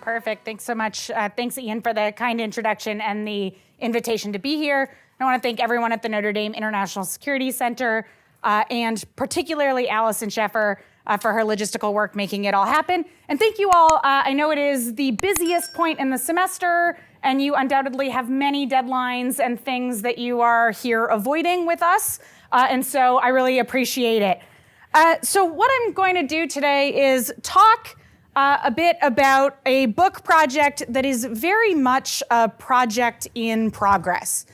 Perfect. Thanks so much. Thanks, Ian, for the kind introduction and the invitation to be here. I want to thank everyone at the Notre Dame International Security Center, and particularly Allison Sheffer for her logistical work making it all happen. And thank you all. I know it is the busiest point in the semester, and you undoubtedly have many deadlines and things that you are here avoiding with us. And so I really appreciate it. So what I'm going to do today is talk a bit about a book project that is very much a project in progress.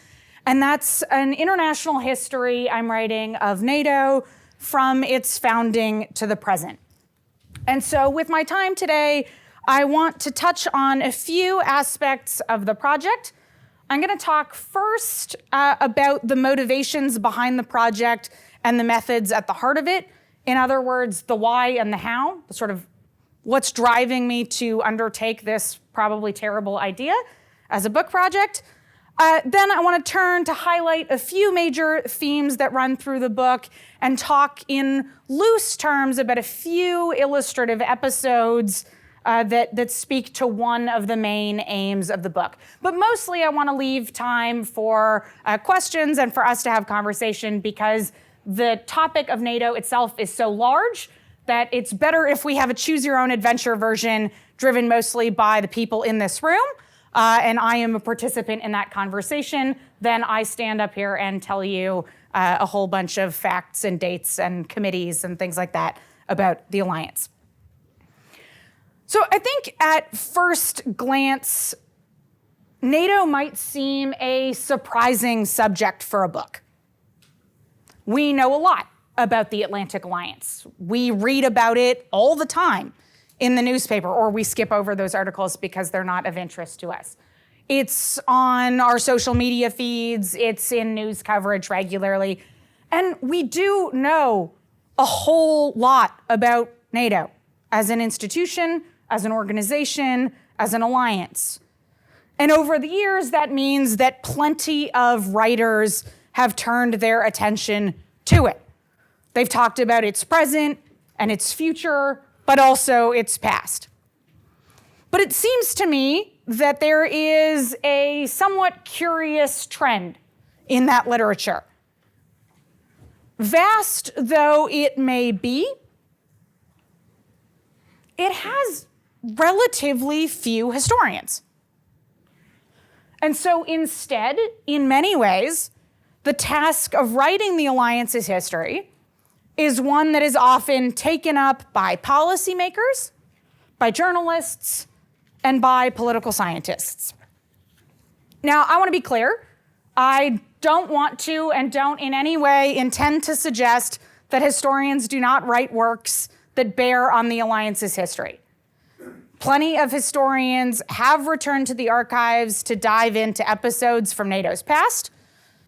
And that's an international history I'm writing of NATO from its founding to the present. And so with my time today, I want to touch on a few aspects of the project. I'm going to talk first about the motivations behind the project and the methods at the heart of it. In other words, the why and the how, the sort of what's driving me to undertake this probably terrible idea as a book project. Then I want to turn to highlight a few major themes that run through the book and talk in loose terms about a few illustrative episodes that speak to one of the main aims of the book. But mostly I want to leave time for questions and for us to have conversation, because the topic of NATO itself is so large that it's better if we have a choose-your-own-adventure version driven mostly by the people in this room, and I am a participant in that conversation, then I stand up here and tell you a whole bunch of facts and dates and committees and things like that about the alliance. So I think at first glance, NATO might seem a surprising subject for a book. We know a lot about the Atlantic Alliance. We read about it all the time in the newspaper, or we skip over those articles because they're not of interest to us. It's on our social media feeds, it's in news coverage regularly, and we do know a whole lot about NATO as an institution, as an organization, as an alliance. And over the years, that means that plenty of writers have turned their attention to it. They've talked about its present and its future, but also its past. But it seems to me that there is a somewhat curious trend in that literature. Vast though it may be, it has relatively few historians. And so instead, in many ways, the task of writing the alliance's history is one that is often taken up by policymakers, by journalists, and by political scientists. Now, I want to be clear. I don't want to and don't in any way intend to suggest that historians do not write works that bear on the alliance's history. Plenty of historians have returned to the archives to dive into episodes from NATO's past,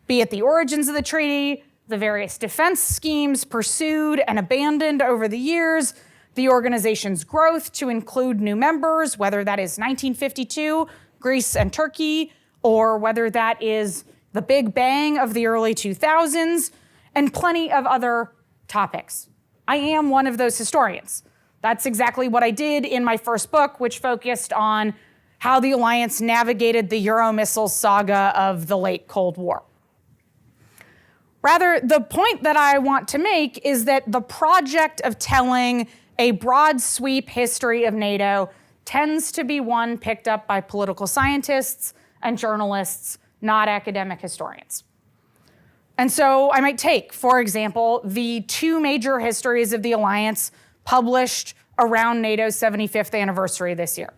be it the origins of the treaty, the various defense schemes pursued and abandoned over the years, the organization's growth to include new members, whether that is 1952, Greece and Turkey, or whether that is the Big Bang of the early 2000s, and plenty of other topics. I am one of those historians. That's exactly what I did in my first book, which focused on how the alliance navigated the Euromissiles saga of the late Cold War. Rather, the point that I want to make is that the project of telling a broad sweep history of NATO tends to be one picked up by political scientists and journalists, not academic historians. And so I might take, for example, the two major histories of the alliance published around NATO's 75th anniversary this year.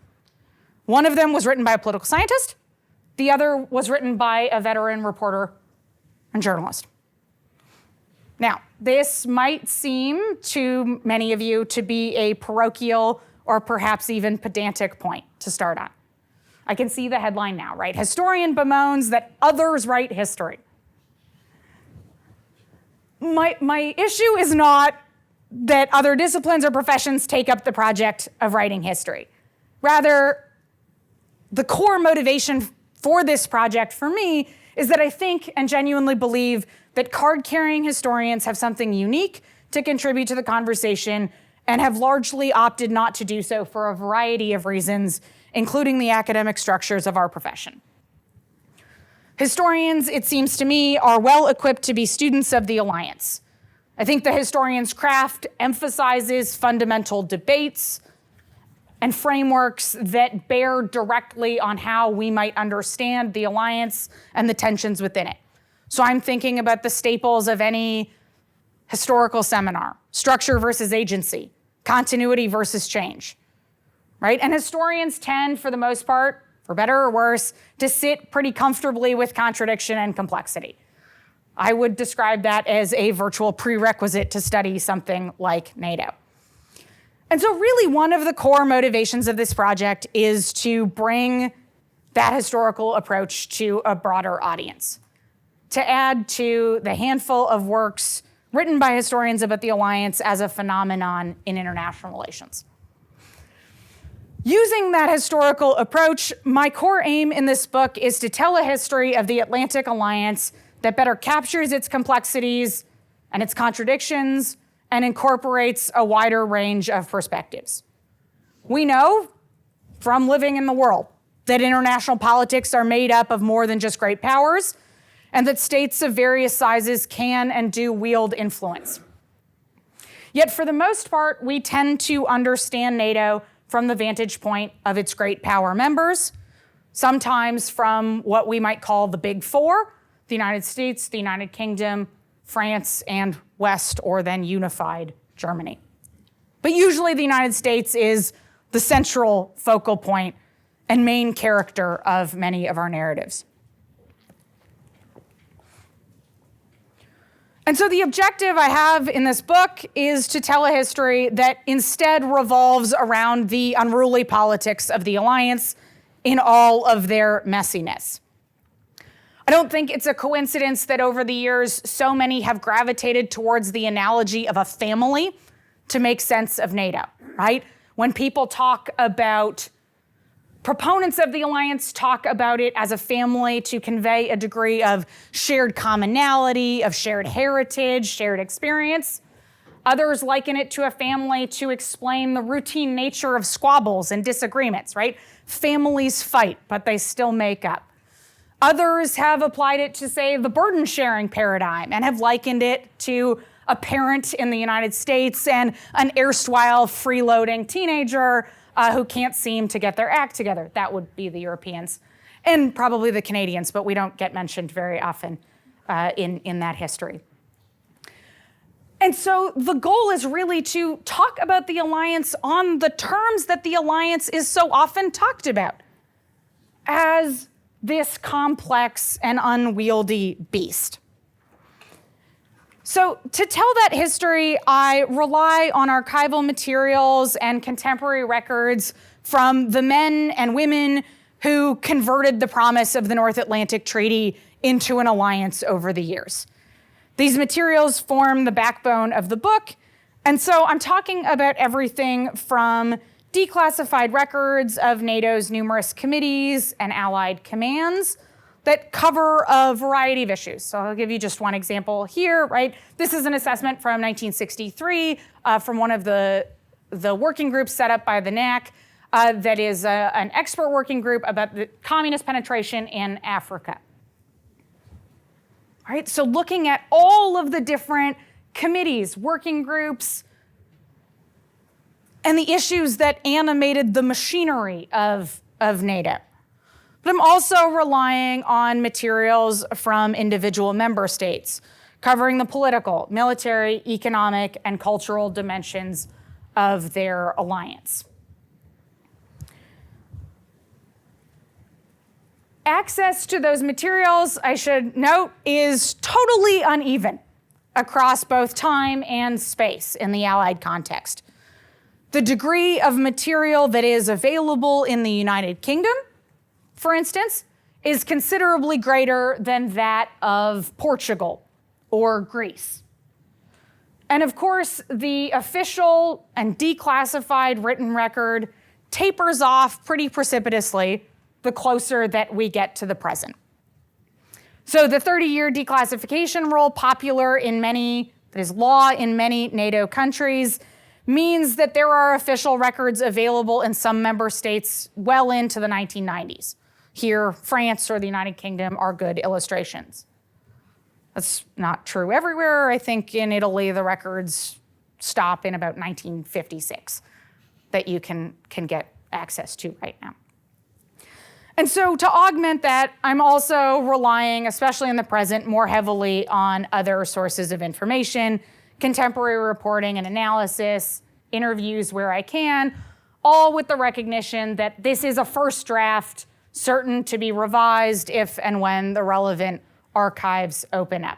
One of them was written by a political scientist. The other was written by a veteran reporter and journalist. Now, this might seem to many of you to be a parochial or perhaps even pedantic point to start on. I can see the headline now, right? Historian bemoans that others write history. My issue is not that other disciplines or professions take up the project of writing history. Rather, the core motivation for this project for me is that I think and genuinely believe that card-carrying historians have something unique to contribute to the conversation and have largely opted not to do so for a variety of reasons, including the academic structures of our profession. Historians, it seems to me, are well equipped to be students of the alliance. I think the historian's craft emphasizes fundamental debates and frameworks that bear directly on how we might understand the alliance and the tensions within it. So I'm thinking about the staples of any historical seminar: structure versus agency, continuity versus change, right? And historians tend, for the most part, for better or worse, to sit pretty comfortably with contradiction and complexity. I would describe that as a virtual prerequisite to study something like NATO. And so really one of the core motivations of this project is to bring that historical approach to a broader audience, to add to the handful of works written by historians about the alliance as a phenomenon in international relations. Using that historical approach, my core aim in this book is to tell a history of the Atlantic Alliance that better captures its complexities and its contradictions and incorporates a wider range of perspectives. We know from living in the world that international politics are made up of more than just great powers, and that states of various sizes can and do wield influence. Yet for the most part, we tend to understand NATO from the vantage point of its great power members, sometimes from what we might call the Big Four: the United States, the United Kingdom, France, and West, or then unified Germany. But usually the United States is the central focal point and main character of many of our narratives. And so the objective I have in this book is to tell a history that instead revolves around the unruly politics of the alliance in all of their messiness. I don't think it's a coincidence that over the years, so many have gravitated towards the analogy of a family to make sense of NATO, right? When people talk about, proponents of the alliance talk about it as a family to convey a degree of shared commonality, of shared heritage, shared experience. Others liken it to a family to explain the routine nature of squabbles and disagreements, right? Families fight, but they still make up. Others have applied it to, say, the burden-sharing paradigm and have likened it to a parent in the United States and an erstwhile freeloading teenager who can't seem to get their act together. That would be the Europeans and probably the Canadians, but we don't get mentioned very often in that history. And so the goal is really to talk about the alliance on the terms that the alliance is so often talked about, as this complex and unwieldy beast. So to tell that history, I rely on archival materials and contemporary records from the men and women who converted the promise of the North Atlantic Treaty into an alliance over the years. These materials form the backbone of the book, and so I'm talking about everything from declassified records of NATO's numerous committees and allied commands that cover a variety of issues. So I'll give you just one example here, right? This is an assessment from 1963 from one of the working groups set up by the NAC that is an expert working group about the communist penetration in Africa. All right, so looking at all of the different committees, working groups, and the issues that animated the machinery of NATO. But I'm also relying on materials from individual member states, covering the political, military, economic, and cultural dimensions of their alliance. Access to those materials, I should note, is totally uneven across both time and space in the Allied context. The degree of material that is available in the United Kingdom, for instance, is considerably greater than that of Portugal or Greece. And of course, the official and declassified written record tapers off pretty precipitously the closer that we get to the present. So the 30-year declassification rule, popular in many, that is law in many NATO countries, means that there are official records available in some member states well into the 1990s. Here, France or the United Kingdom are good illustrations. That's not true everywhere. I think in Italy, the records stop in about 1956 that you can get access to right now. And so to augment that, I'm also relying, especially in the present, more heavily on other sources of information, contemporary reporting and analysis, interviews where I can, all with the recognition that this is a first draft, certain to be revised if and when the relevant archives open up.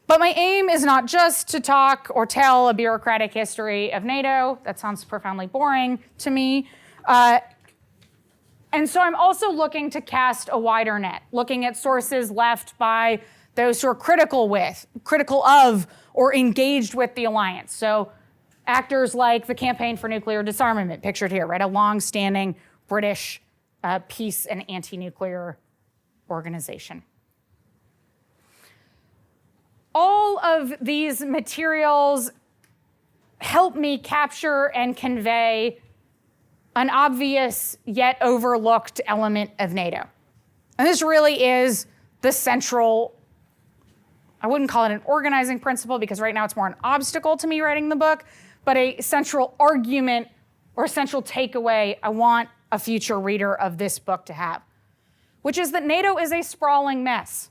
But my aim is not just to talk or tell a bureaucratic history of NATO. That sounds profoundly boring to me. And so I'm also looking to cast a wider net, looking at sources left by those who are critical of, or engaged with the alliance. So actors like the Campaign for Nuclear Disarmament, pictured here, right? A long-standing British peace and anti-nuclear organization. All of these materials help me capture and convey an obvious yet overlooked element of NATO. And this really is the central, I wouldn't call it an organizing principle because right now it's more an obstacle to me writing the book, but a central argument or a central takeaway I want a future reader of this book to have, which is that NATO is a sprawling mess.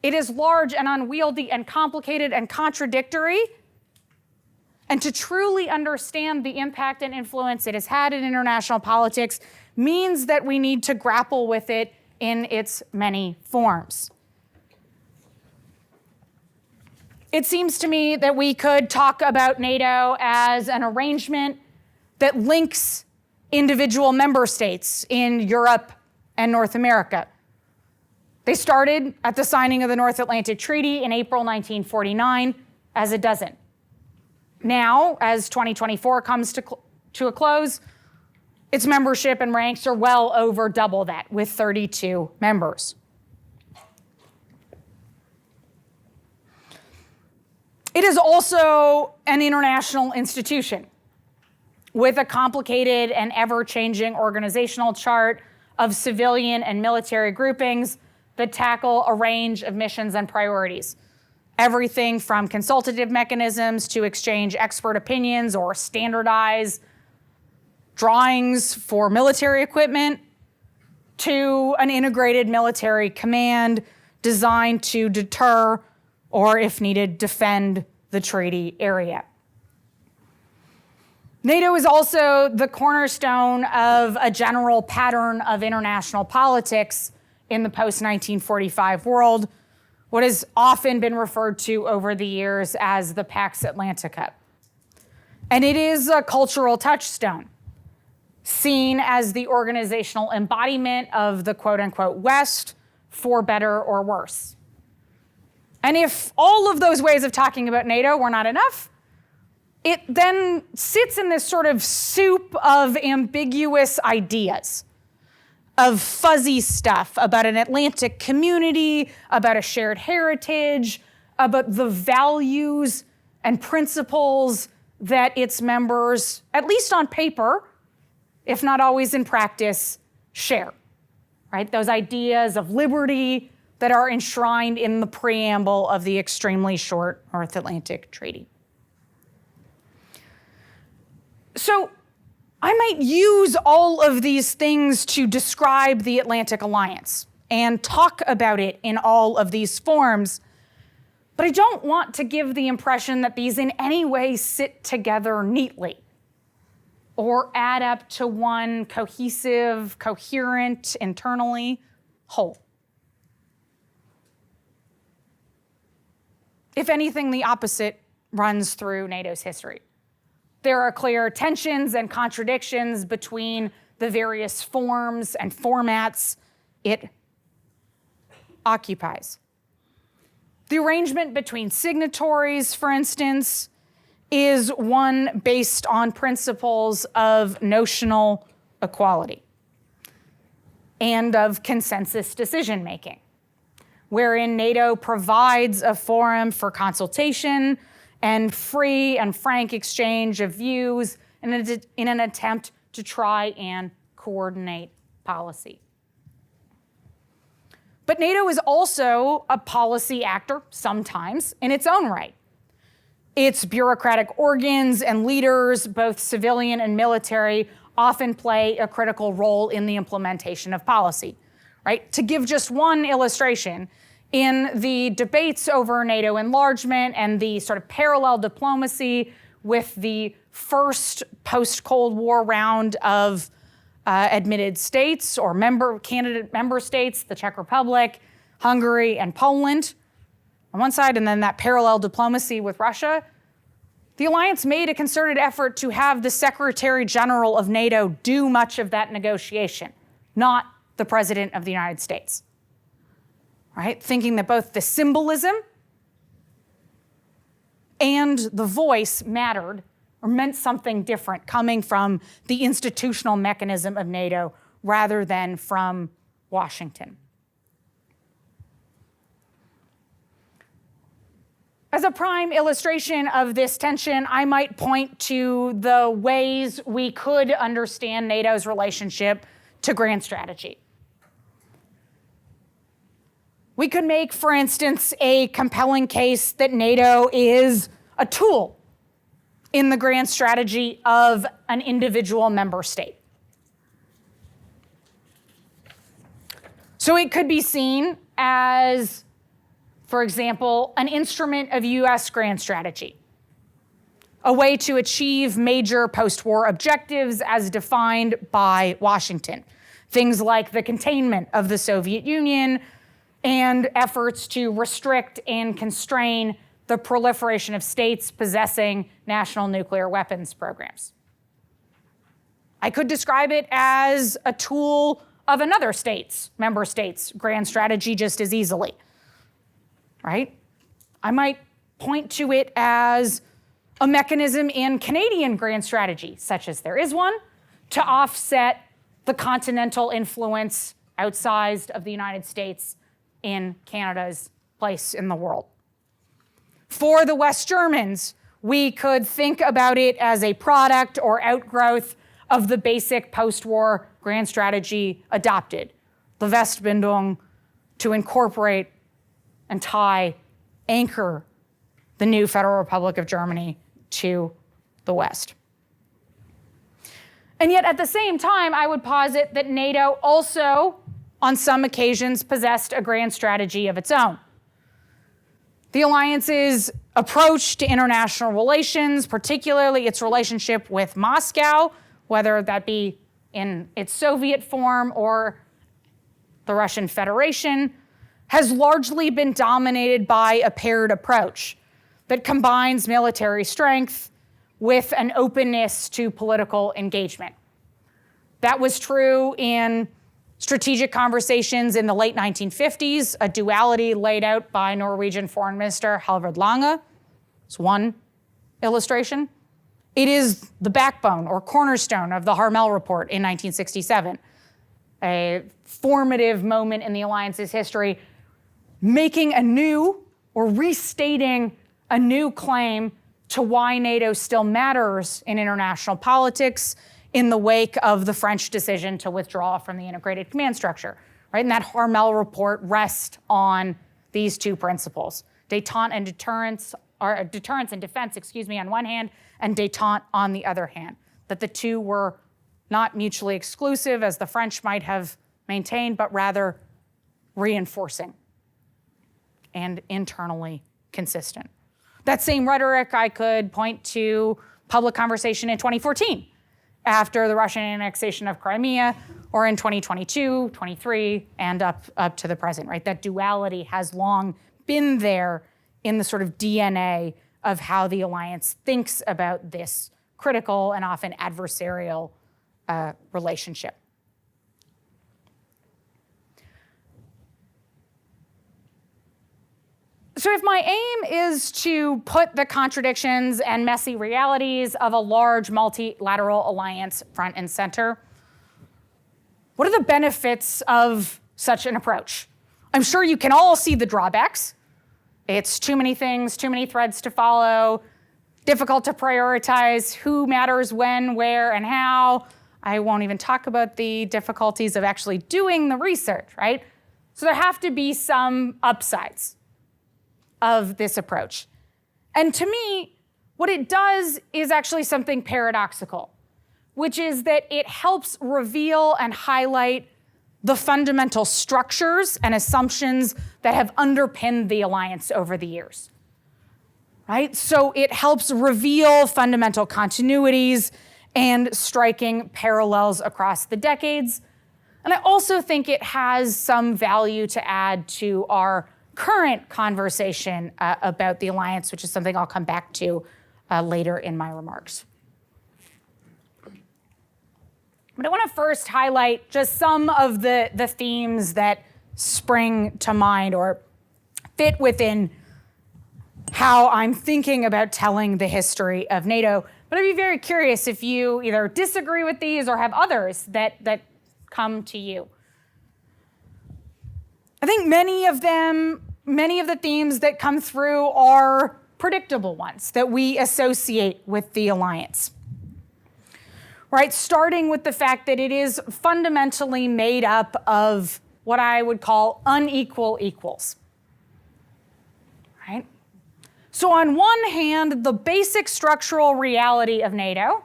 It is large and unwieldy and complicated and contradictory. And to truly understand the impact and influence it has had in international politics means that we need to grapple with it in its many forms. It seems to me that we could talk about NATO as an arrangement that links individual member states in Europe and North America. They started at the signing of the North Atlantic Treaty in April 1949 as a dozen. Now, as 2024 comes to a close, its membership and ranks are well over double that, with 32 members. It is also an international institution with a complicated and ever-changing organizational chart of civilian and military groupings that tackle a range of missions and priorities. Everything from consultative mechanisms to exchange expert opinions or standardize drawings for military equipment to an integrated military command designed to deter or, if needed, defend the treaty area. NATO is also the cornerstone of a general pattern of international politics in the post-1945 world, what has often been referred to over the years as the Pax Atlantica. And it is a cultural touchstone, seen as the organizational embodiment of the quote-unquote West, for better or worse. And if all of those ways of talking about NATO were not enough, it then sits in this sort of soup of ambiguous ideas, of fuzzy stuff about an Atlantic community, about a shared heritage, about the values and principles that its members, at least on paper, if not always in practice, share, right? Those ideas of liberty that are enshrined in the preamble of the extremely short North Atlantic Treaty. So I might use all of these things to describe the Atlantic Alliance and talk about it in all of these forms, but I don't want to give the impression that these in any way sit together neatly or add up to one cohesive, coherent, internally whole. If anything, the opposite runs through NATO's history. There are clear tensions and contradictions between the various forms and formats it occupies. The arrangement between signatories, for instance, is one based on principles of notional equality and of consensus decision-making, wherein NATO provides a forum for consultation and free and frank exchange of views in an attempt to try and coordinate policy. But NATO is also a policy actor, sometimes, in its own right. Its bureaucratic organs and leaders, both civilian and military, often play a critical role in the implementation of policy, right? To give just one illustration, in the debates over NATO enlargement and the sort of parallel diplomacy with the first post-Cold War round of admitted states or candidate member states, the Czech Republic, Hungary, and Poland on one side, and then that parallel diplomacy with Russia, the alliance made a concerted effort to have the Secretary General of NATO do much of that negotiation, not the President of the United States. Right? Thinking that both the symbolism and the voice mattered or meant something different coming from the institutional mechanism of NATO rather than from Washington. As a prime illustration of this tension, I might point to the ways we could understand NATO's relationship to grand strategy. We could make, for instance, a compelling case that NATO is a tool in the grand strategy of an individual member state. So it could be seen as, for example, an instrument of US grand strategy, a way to achieve major post-war objectives as defined by Washington. Things like the containment of the Soviet Union and efforts to restrict and constrain the proliferation of states possessing national nuclear weapons programs. I could describe it as a tool of another member state's grand strategy just as easily, right? I might point to it as a mechanism in Canadian grand strategy, such as there is one, to offset the continental influence outsized of the United States in Canada's place in the world. For the West Germans, we could think about it as a product or outgrowth of the basic post-war grand strategy adopted, the Westbindung, to incorporate and anchor the new Federal Republic of Germany to the West. And yet at the same time, I would posit that NATO also, on some occasions, possessed a grand strategy of its own. The alliance's approach to international relations, particularly its relationship with Moscow, whether that be in its Soviet form or the Russian Federation, has largely been dominated by a paired approach that combines military strength with an openness to political engagement. That was true in strategic conversations in the late 1950s, a duality laid out by Norwegian Foreign Minister Halvard Lange. It's one illustration. It is the backbone or cornerstone of the Harmel Report in 1967, a formative moment in the alliance's history, making a new or restating a new claim to why NATO still matters in international politics in the wake of the French decision to withdraw from the integrated command structure, right? And that Harmel Report rests on these two principles, détente and deterrence, or deterrence and defense, on one hand, and détente on the other hand, that the two were not mutually exclusive as the French might have maintained, but rather reinforcing and internally consistent. That same rhetoric I could point to public conversation in 2014 after the Russian annexation of Crimea, or in 2022, 23, and up to the present, right? That duality has long been there in the sort of DNA of how the alliance thinks about this critical and often adversarial relationship. So if my aim is to put the contradictions and messy realities of a large multilateral alliance front and center, what are the benefits of such an approach? I'm sure you can all see the drawbacks. It's too many things, too many threads to follow, difficult to prioritize who matters when, where, and how. I won't even talk about the difficulties of actually doing the research, right? So there have to be some upsides of this approach. And to me, what it does is actually something paradoxical, which is that it helps reveal and highlight the fundamental structures and assumptions that have underpinned the alliance over the years, right? So it helps reveal fundamental continuities and striking parallels across the decades. And I also think it has some value to add to our current conversation about the alliance, which is something I'll come back to later in my remarks. But I want to first highlight just some of the themes that spring to mind or fit within how I'm thinking about telling the history of NATO. But I'd be very curious if you either disagree with these or have others that come to you. I think many of the themes that come through are predictable ones that we associate with the alliance. Right, starting with the fact that it is fundamentally made up of what I would call unequal equals. Right? So on one hand, the basic structural reality of NATO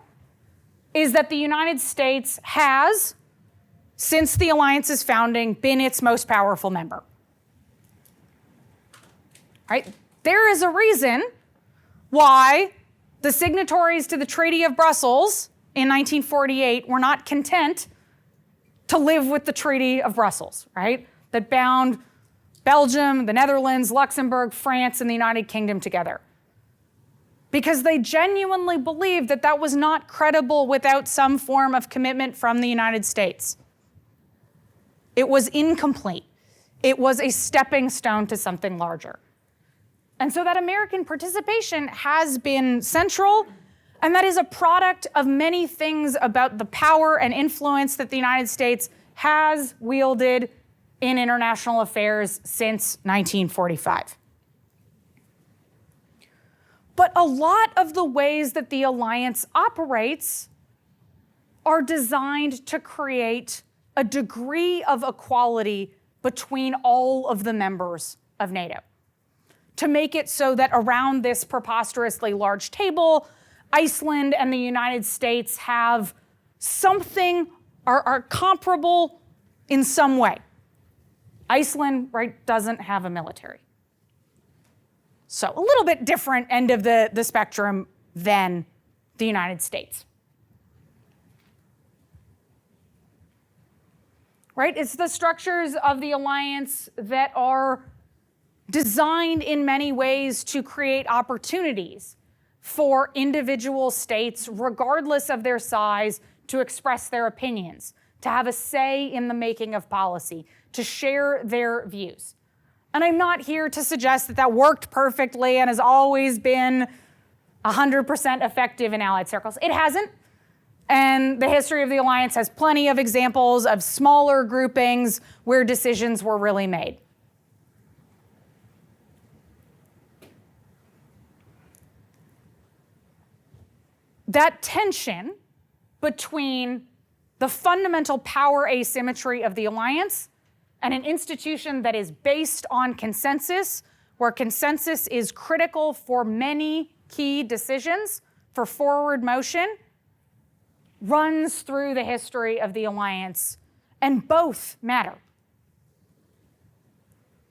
is that the United States has, since the alliance's founding, been its most powerful member. Right? There is a reason why the signatories to the Treaty of Brussels in 1948 were not content to live with the Treaty of Brussels, right? That bound Belgium, the Netherlands, Luxembourg, France, and the United Kingdom together. Because they genuinely believed that that was not credible without some form of commitment from the United States. It was incomplete. It was a stepping stone to something larger. And so that American participation has been central. And that is a product of many things about the power and influence that the United States has wielded in international affairs since 1945. But a lot of the ways that the alliance operates are designed to create a degree of equality between all of the members of NATO, to make it so that around this preposterously large table, Iceland and the United States have something, are comparable in some way. Iceland, right, doesn't have a military. So a little bit different end of the spectrum than the United States. Right? It's the structures of the alliance that are designed in many ways to create opportunities for individual states, regardless of their size, to express their opinions, to have a say in the making of policy, to share their views. And I'm not here to suggest that that worked perfectly and has always been 100% effective in allied circles. It hasn't. And the history of the alliance has plenty of examples of smaller groupings where decisions were really made. That tension between the fundamental power asymmetry of the alliance and an institution that is based on consensus, where consensus is critical for many key decisions for forward motion, runs through the history of the alliance, and both matter.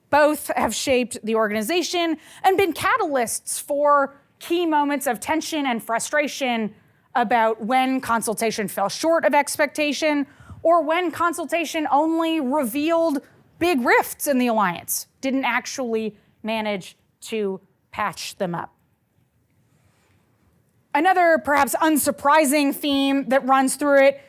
Both have shaped the organization and been catalysts for key moments of tension and frustration about when consultation fell short of expectation or when consultation only revealed big rifts in the alliance, didn't actually manage to patch them up. Another perhaps unsurprising theme that runs through it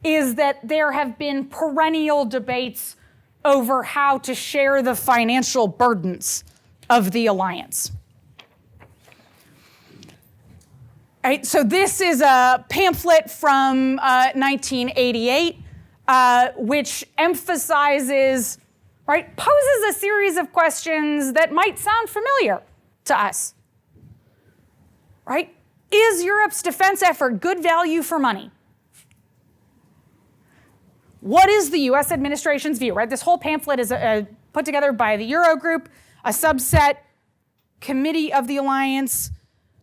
is that there have been perennial debates over how to share the financial burdens of the alliance. Right, so this is a pamphlet from 1988, which emphasizes right, poses a series of questions that might sound familiar to us, right? Is Europe's defense effort good value for money? What is the US administration's view, right? This whole pamphlet is put together by the Eurogroup, a subset committee of the alliance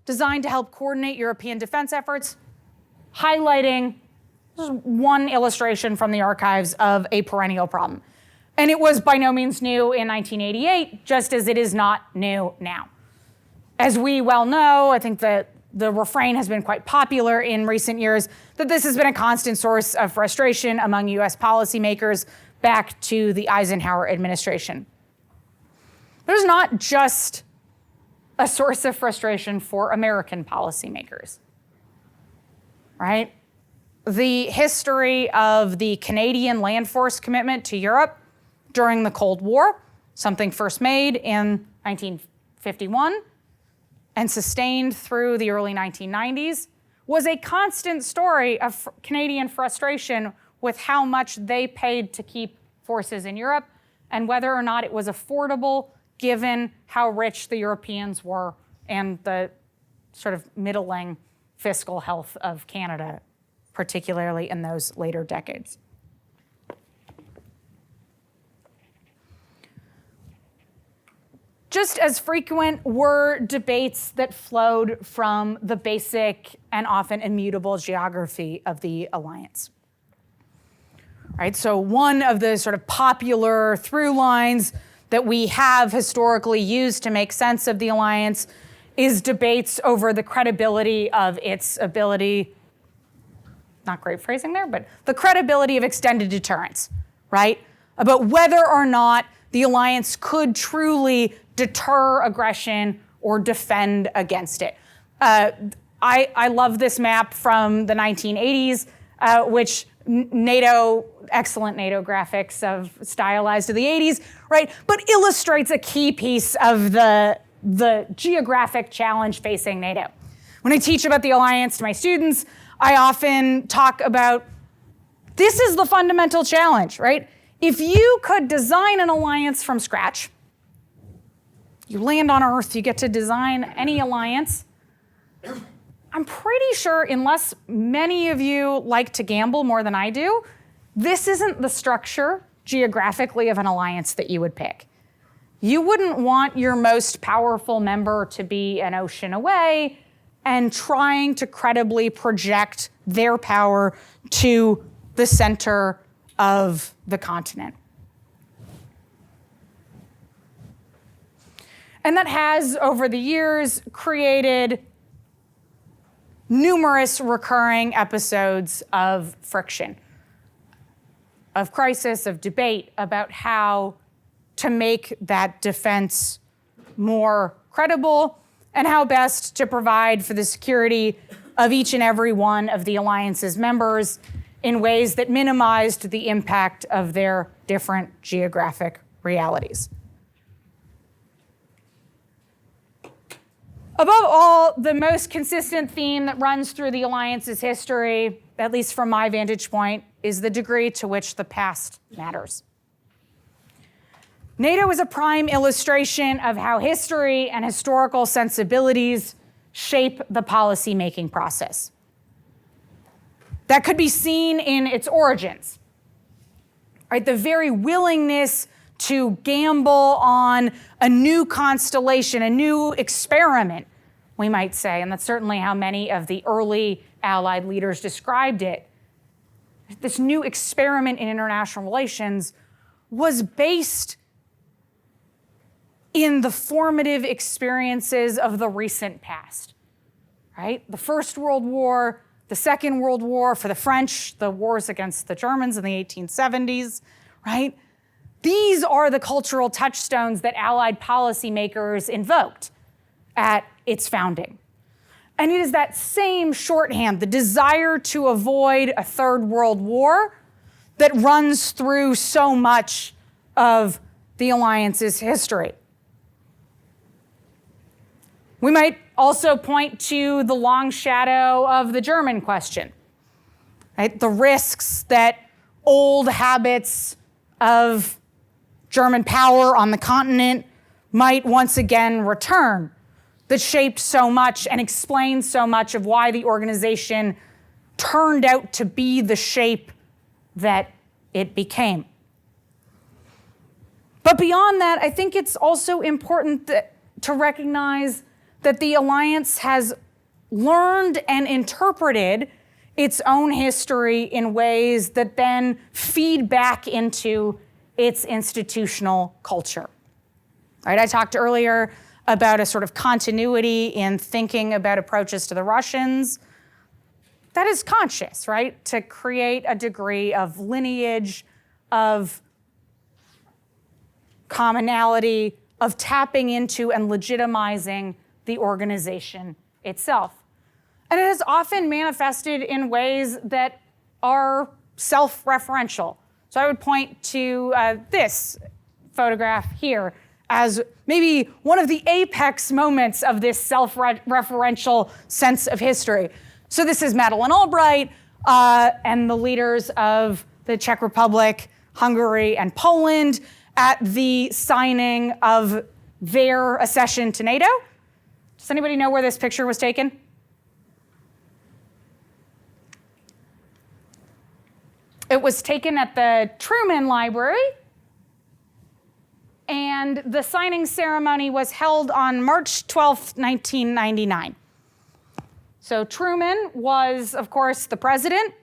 designed to help coordinate European defense efforts, highlighting one illustration from the archives of a perennial problem. And it was by no means new in 1988, just as it is not new now. As we well know, I think that the refrain has been quite popular in recent years that this has been a constant source of frustration among US policymakers back to the Eisenhower administration. There's not just a source of frustration for American policymakers, right? The history of the Canadian land force commitment to Europe during the Cold War, something first made in 1951 and sustained through the early 1990s, was a constant story of Canadian frustration with how much they paid to keep forces in Europe and whether or not it was affordable given how rich the Europeans were and the sort of middling fiscal health of Canada, particularly in those later decades. Just as frequent were debates that flowed from the basic and often immutable geography of the alliance. Right, so one of the sort of popular through lines that we have historically used to make sense of the alliance is debates over the credibility of its ability, not great phrasing there, but the credibility of extended deterrence, right? About whether or not the alliance could truly deter aggression or defend against it. I love this map from the 1980s, which NATO, excellent NATO graphics of stylized of the 80s, right? But illustrates a key piece of the geographic challenge facing NATO. When I teach about the alliance to my students, I often talk about this is the fundamental challenge, right? If you could design an alliance from scratch, you land on Earth, you get to design any alliance. I'm pretty sure, unless many of you like to gamble more than I do, this isn't the structure geographically of an alliance that you would pick. You wouldn't want your most powerful member to be an ocean away and trying to credibly project their power to the center of the continent. And that has, over the years, created numerous recurring episodes of friction, of crisis, of debate about how to make that defense more credible and how best to provide for the security of each and every one of the alliance's members in ways that minimized the impact of their different geographic realities. Above all, the most consistent theme that runs through the alliance's history, at least from my vantage point, is the degree to which the past matters. NATO is a prime illustration of how history and historical sensibilities shape the policy-making process. That could be seen in its origins, right? The very willingness to gamble on a new constellation, a new experiment, we might say, and that's certainly how many of the early Allied leaders described it. This new experiment in international relations was based in the formative experiences of the recent past, right? The First World War, the Second World War, for the French, the wars against the Germans in the 1870s, right? These are the cultural touchstones that Allied policymakers invoked at its founding. And it is that same shorthand, the desire to avoid a third world war, that runs through so much of the alliance's history. We might also point to the long shadow of the German question, right? The risks that old habits of German power on the continent might once again return, that shaped so much and explained so much of why the organization turned out to be the shape that it became. But beyond that, I think it's also important to recognize that the alliance has learned and interpreted its own history in ways that then feed back into its institutional culture. Right? I talked earlier about a sort of continuity in thinking about approaches to the Russians. That is conscious, right? To create a degree of lineage, of commonality, of tapping into and legitimizing the organization itself. And it has often manifested in ways that are self-referential. So I would point to this photograph here as maybe one of the apex moments of this self-referential sense of history. So this is Madeleine Albright and the leaders of the Czech Republic, Hungary, and Poland at the signing of their accession to NATO. Does anybody know where this picture was taken? It was taken at the Truman Library, and the signing ceremony was held on March 12th, 1999. So Truman was, of course, the president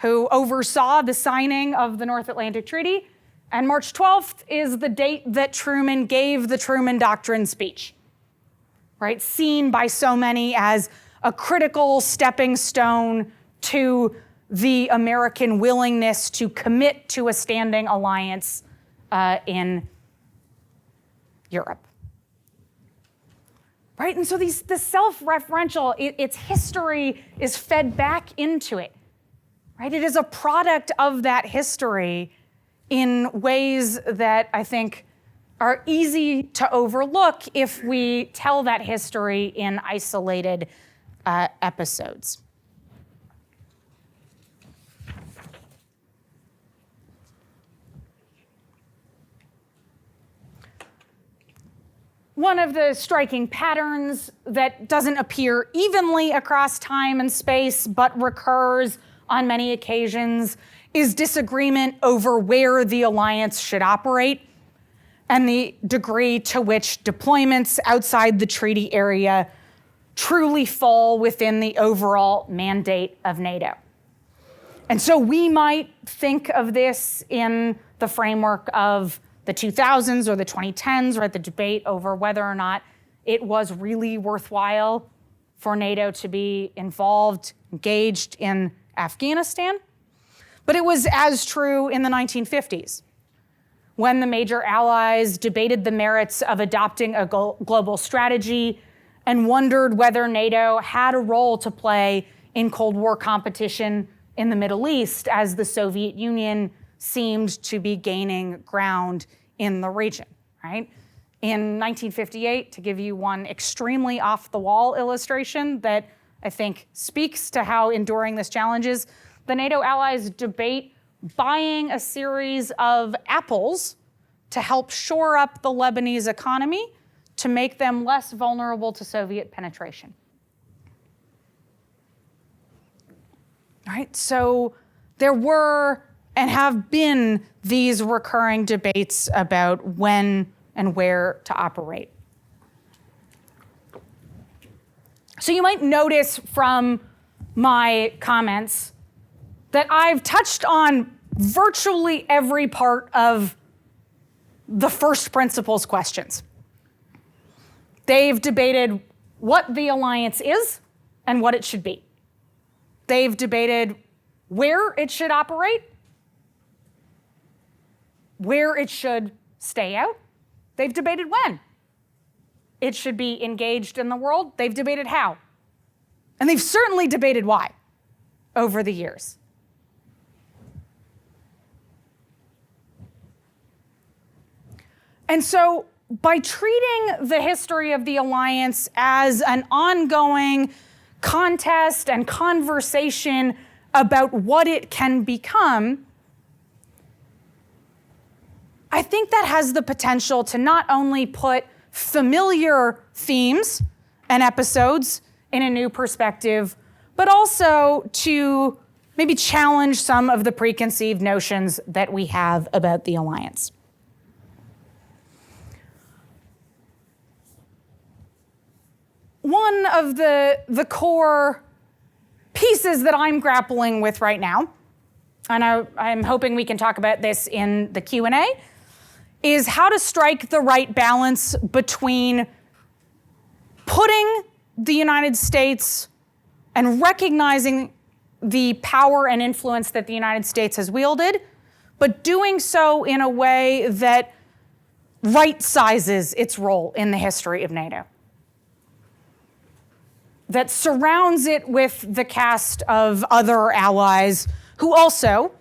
who oversaw the signing of the North Atlantic Treaty, and March 12th is the date that Truman gave the Truman Doctrine speech, right? Seen by so many as a critical stepping stone to the American willingness to commit to a standing alliance in Europe. Right? And so the self-referential, its history is fed back into it. Right? It is a product of that history in ways that I think are easy to overlook if we tell that history in isolated episodes. One of the striking patterns that doesn't appear evenly across time and space, but recurs on many occasions, is disagreement over where the alliance should operate and the degree to which deployments outside the treaty area truly fall within the overall mandate of NATO. And so we might think of this in the framework of the 2000s or the 2010s, right? The debate over whether or not it was really worthwhile for NATO to be involved, engaged in Afghanistan. But it was as true in the 1950s, when the major allies debated the merits of adopting a global strategy and wondered whether NATO had a role to play in Cold War competition in the Middle East as the Soviet Union seemed to be gaining ground in the region, right? In 1958, to give you one extremely off-the-wall illustration that I think speaks to how enduring this challenge is, the NATO allies debate buying a series of apples to help shore up the Lebanese economy to make them less vulnerable to Soviet penetration. All right, so there were and have been these recurring debates about when and where to operate. So you might notice from my comments that I've touched on virtually every part of the first principles questions. They've debated what the alliance is and what it should be. They've debated where it should operate, where it should stay out. They've debated when it should be engaged in the world. They've debated how. And they've certainly debated why over the years. And so by treating the history of the alliance as an ongoing contest and conversation about what it can become, I think that has the potential to not only put familiar themes and episodes in a new perspective, but also to maybe challenge some of the preconceived notions that we have about the alliance. One of the core pieces that I'm grappling with right now, and I'm hoping we can talk about this in the Q&A, is how to strike the right balance between putting the United States and recognizing the power and influence that the United States has wielded, but doing so in a way that right-sizes its role in the history of NATO, that surrounds it with the cast of other allies who also,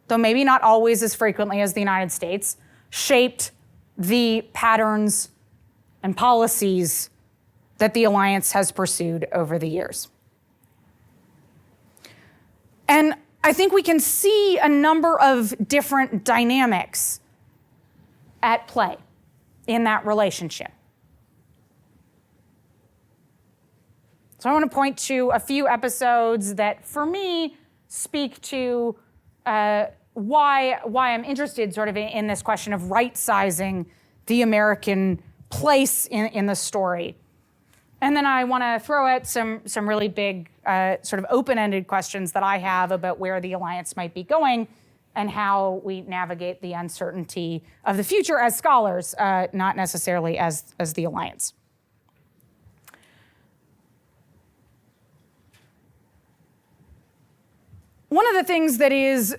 though maybe not always as frequently as the United States, shaped the patterns and policies that the alliance has pursued over the years. And I think we can see a number of different dynamics at play in that relationship. So I want to point to a few episodes that, for me, speak to why I'm interested sort of in this question of right-sizing the American place in the story. And then I want to throw out some really big sort of open-ended questions that I have about where the alliance might be going and how we navigate the uncertainty of the future as scholars, not necessarily as the alliance. One of the things that is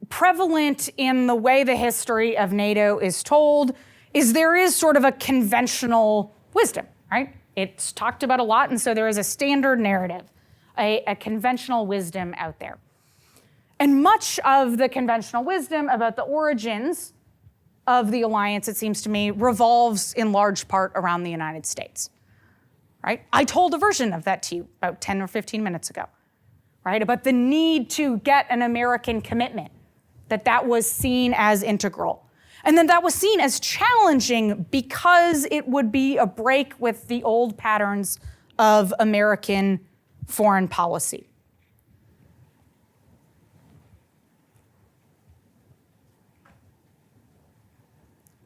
prevalent in the way the history of NATO is told is there is sort of a conventional wisdom, right? It's talked about a lot, and so there is a standard narrative, a conventional wisdom out there. And much of the conventional wisdom about the origins of the alliance, it seems to me, revolves in large part around the United States, right? I told a version of that to you about 10 or 15 minutes ago, right? About the need to get an American commitment, that was seen as integral. And then that was seen as challenging because it would be a break with the old patterns of American foreign policy.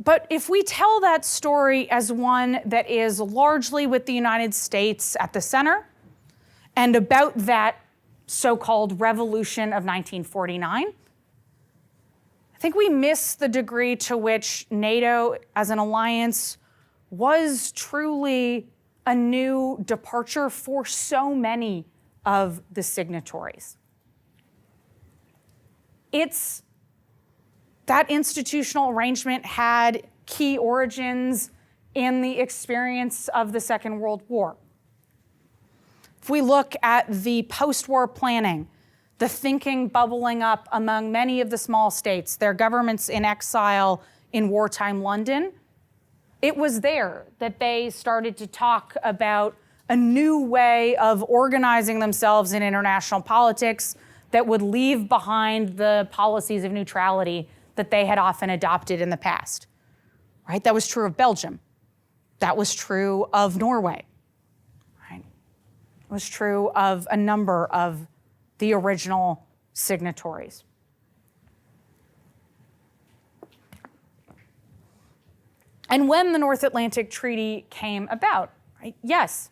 But if we tell that story as one that is largely with the United States at the center and about that so-called revolution of 1949, I think we miss the degree to which NATO as an alliance was truly a new departure for so many of the signatories. That institutional arrangement had key origins in the experience of the Second World War. If we look at the post-war planning, the thinking bubbling up among many of the small states, their governments in exile in wartime London, it was there that they started to talk about a new way of organizing themselves in international politics that would leave behind the policies of neutrality that they had often adopted in the past, right? That was true of Belgium. That was true of Norway, right? It was true of a number of the original signatories. And when the North Atlantic Treaty came about, right, yes,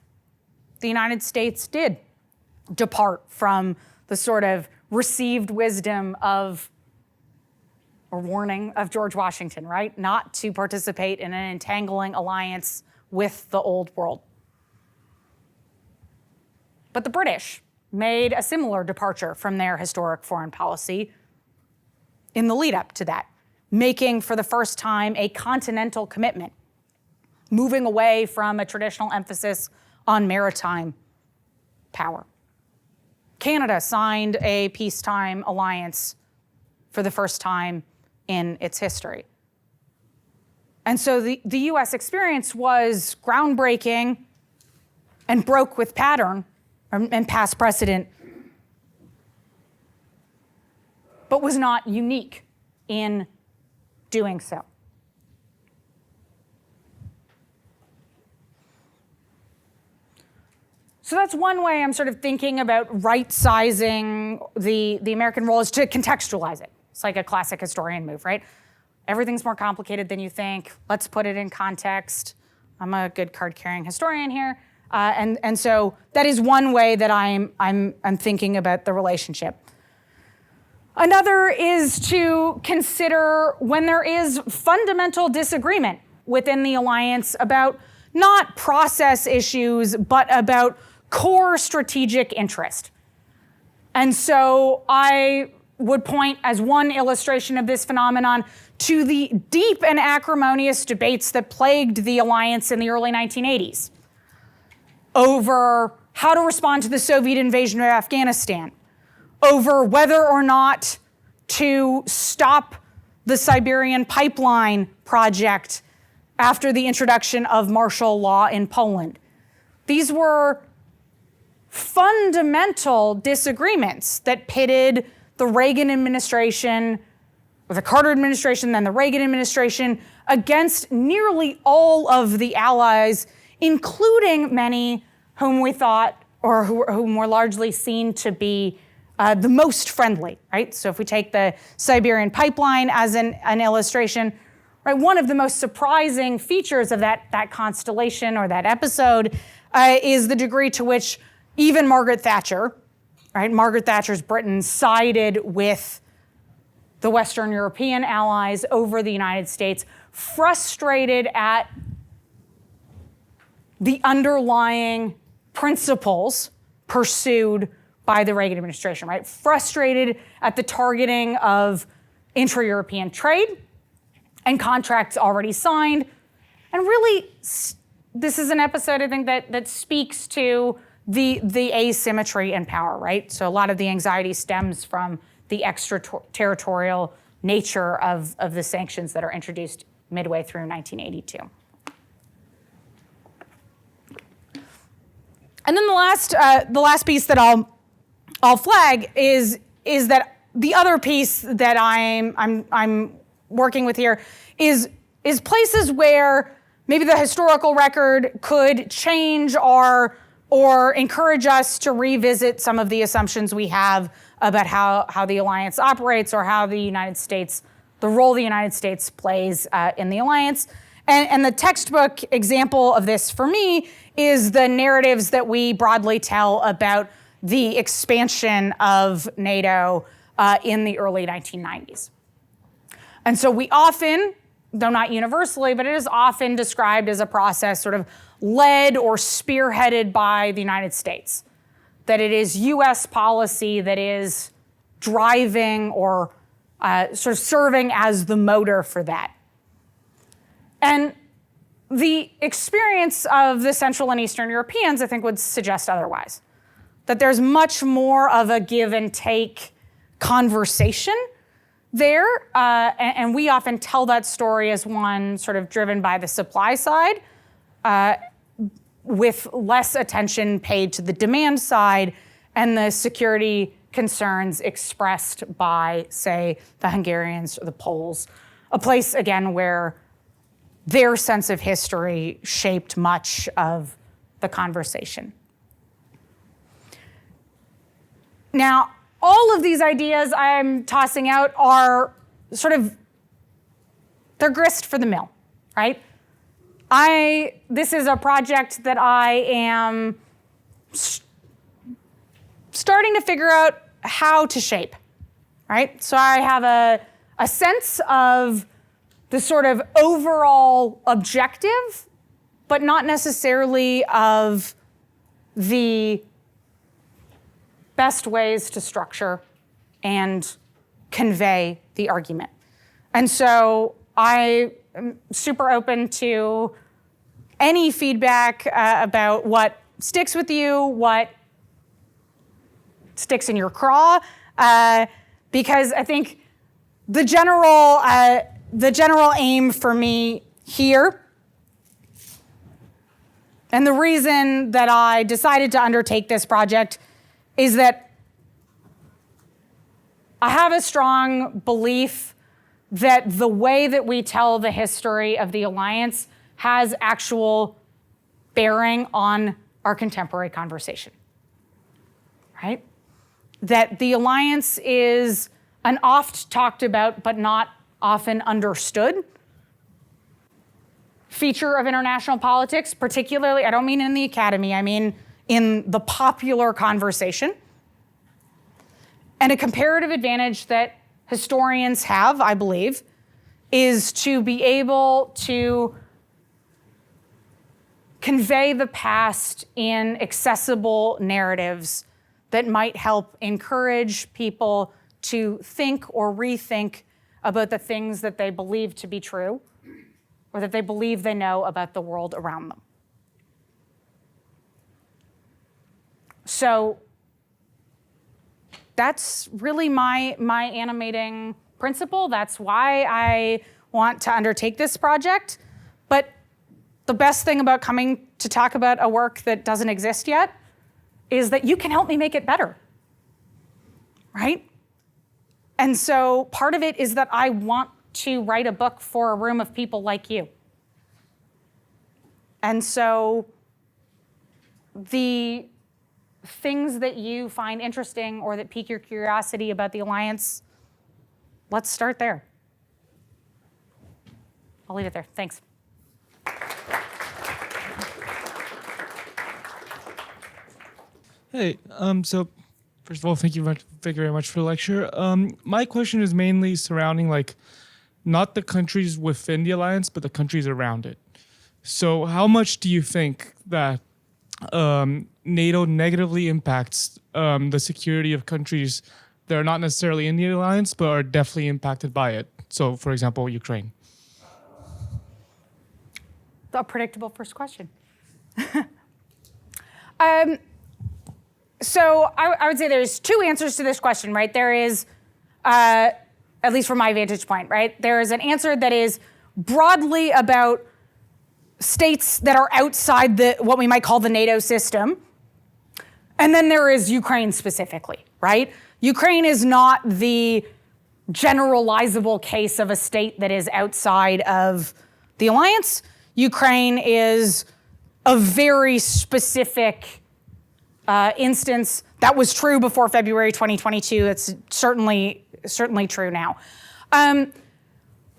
the United States did depart from the sort of received wisdom of, or warning of George Washington, right? Not to participate in an entangling alliance with the old world. But the British made a similar departure from their historic foreign policy in the lead up to that, making for the first time a continental commitment, moving away from a traditional emphasis on maritime power. Canada signed a peacetime alliance for the first time in its history. And so the US experience was groundbreaking and broke with pattern and past precedent, but was not unique in doing so. So that's one way I'm sort of thinking about right-sizing the American role, is to contextualize it. It's like a classic historian move, right? Everything's more complicated than you think. Let's put it in context. I'm a good card-carrying historian here. And so that is one way that I'm thinking about the relationship. Another is to consider when there is fundamental disagreement within the alliance about not process issues, but about core strategic interest. And so I would point as one illustration of this phenomenon to the deep and acrimonious debates that plagued the alliance in the early 1980s over how to respond to the Soviet invasion of Afghanistan, over whether or not to stop the Siberian pipeline project after the introduction of martial law in Poland. These were fundamental disagreements that pitted the Reagan administration, or the Carter administration, then the Reagan administration, against nearly all of the allies, including many whom we thought, or whom were largely seen to be the most friendly, right? So if we take the Siberian pipeline as an illustration, right, one of the most surprising features of that constellation or that episode is the degree to which even Margaret Thatcher, right, Margaret Thatcher's Britain, sided with the Western European allies over the United States, frustrated at the underlying principles pursued by the Reagan administration, right? Frustrated at the targeting of intra-European trade and contracts already signed. And really, this is an episode, I think, that speaks to the asymmetry in power, right? So a lot of the anxiety stems from the extraterritorial nature of the sanctions that are introduced midway through 1982. And then the last piece that I'll flag is that the other piece that I'm working with here is places where maybe the historical record could change or encourage us to revisit some of the assumptions we have about how the alliance operates, or how the role the United States plays in the alliance. And the textbook example of this for me is the narratives that we broadly tell about the expansion of NATO in the early 1990s. And so we often, though not universally, but it is often described as a process sort of led or spearheaded by the United States. That it is US policy that is driving or sort of serving as the motor for that. And the experience of the Central and Eastern Europeans, I think, would suggest otherwise. That there's much more of a give and take conversation there, and we often tell that story as one sort of driven by the supply side, with less attention paid to the demand side and the security concerns expressed by, say, the Hungarians or the Poles, a place, again, where their sense of history shaped much of the conversation. Now, all of these ideas I'm tossing out are sort of, they're grist for the mill, right? This is a project that I am starting to figure out how to shape, right? So I have a sense of the sort of overall objective, but not necessarily of the best ways to structure and convey the argument. And so I am super open to any feedback about what sticks with you, what sticks in your craw, because I think the general aim for me here, and the reason that I decided to undertake this project, is that I have a strong belief that the way that we tell the history of the alliance has actual bearing on our contemporary conversation, right? That the alliance is an oft talked about but not often understood feature of international politics, particularly, I don't mean in the academy, I mean in the popular conversation. And a comparative advantage that historians have, I believe, is to be able to convey the past in accessible narratives that might help encourage people to think or rethink about the things that they believe to be true or that they believe they know about the world around them. So that's really my animating principle. That's why I want to undertake this project. But the best thing about coming to talk about a work that doesn't exist yet is that you can help me make it better, right? And so part of it is that I want to write a book for a room of people like you. And so the things that you find interesting or that pique your curiosity about the Alliance, let's start there. I'll leave it there. Thanks. Hey, so first of all, thank you very much for the lecture. My question is mainly surrounding not the countries within the alliance, but the countries around it. So how much do you think that NATO negatively impacts the security of countries that are not necessarily in the alliance, but are definitely impacted by it? So, for example, Ukraine. A predictable first question. So I would say there's two answers to this question, right? There is, at least from my vantage point, right? There is an answer that is broadly about states that are outside what we might call the NATO system. And then there is Ukraine specifically, right? Ukraine is not the generalizable case of a state that is outside of the alliance. Ukraine is a very specific instance that was true before February 2022. It's certainly true now. I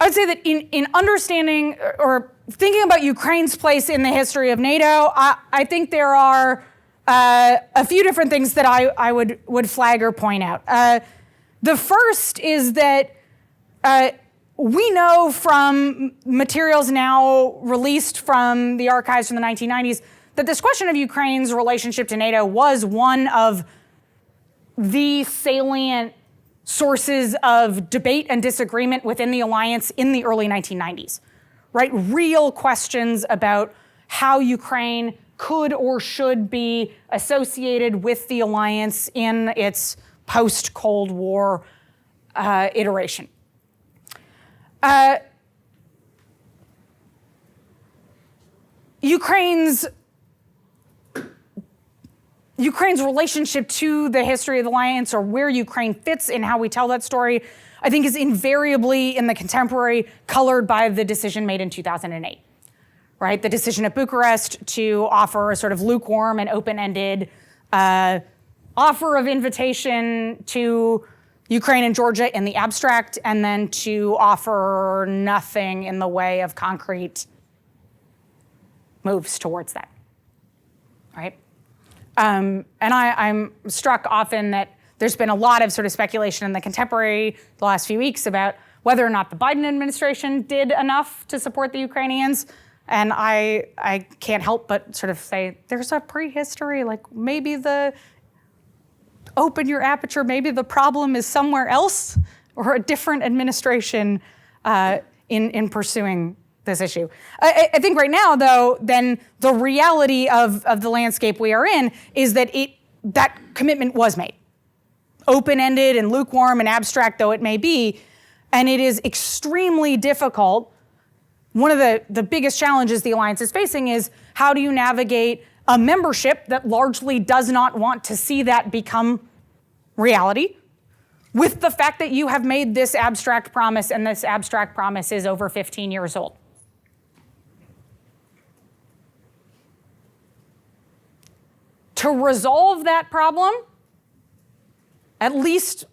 would say that in understanding or thinking about Ukraine's place in the history of NATO, I think there are a few different things that I would flag or point out. The first is that we know from materials now released from the archives from the 1990s that this question of Ukraine's relationship to NATO was one of the salient sources of debate and disagreement within the alliance in the early 1990s, right? Real questions about how Ukraine could or should be associated with the alliance in its post-Cold War iteration. Ukraine's relationship to the history of the alliance, or where Ukraine fits in how we tell that story, I think is invariably in the contemporary colored by the decision made in 2008, right? The decision at Bucharest to offer a sort of lukewarm and open-ended offer of invitation to Ukraine and Georgia in the abstract, and then to offer nothing in the way of concrete moves towards that, right? And I'm struck often that there's been a lot of sort of speculation in the contemporary the last few weeks about whether or not the Biden administration did enough to support the Ukrainians. And I can't help but sort of say, there's a prehistory, maybe open your aperture, maybe the problem is somewhere else, or a different administration in pursuing this issue. I think right now, though, then the reality of the landscape we are in is that that commitment was made. Open-ended and lukewarm and abstract though it may be, and it is extremely difficult. One of the biggest challenges the alliance is facing is how do you navigate a membership that largely does not want to see that become reality, with the fact that you have made this abstract promise, and this abstract promise is over 15 years old. To resolve that problem, at least,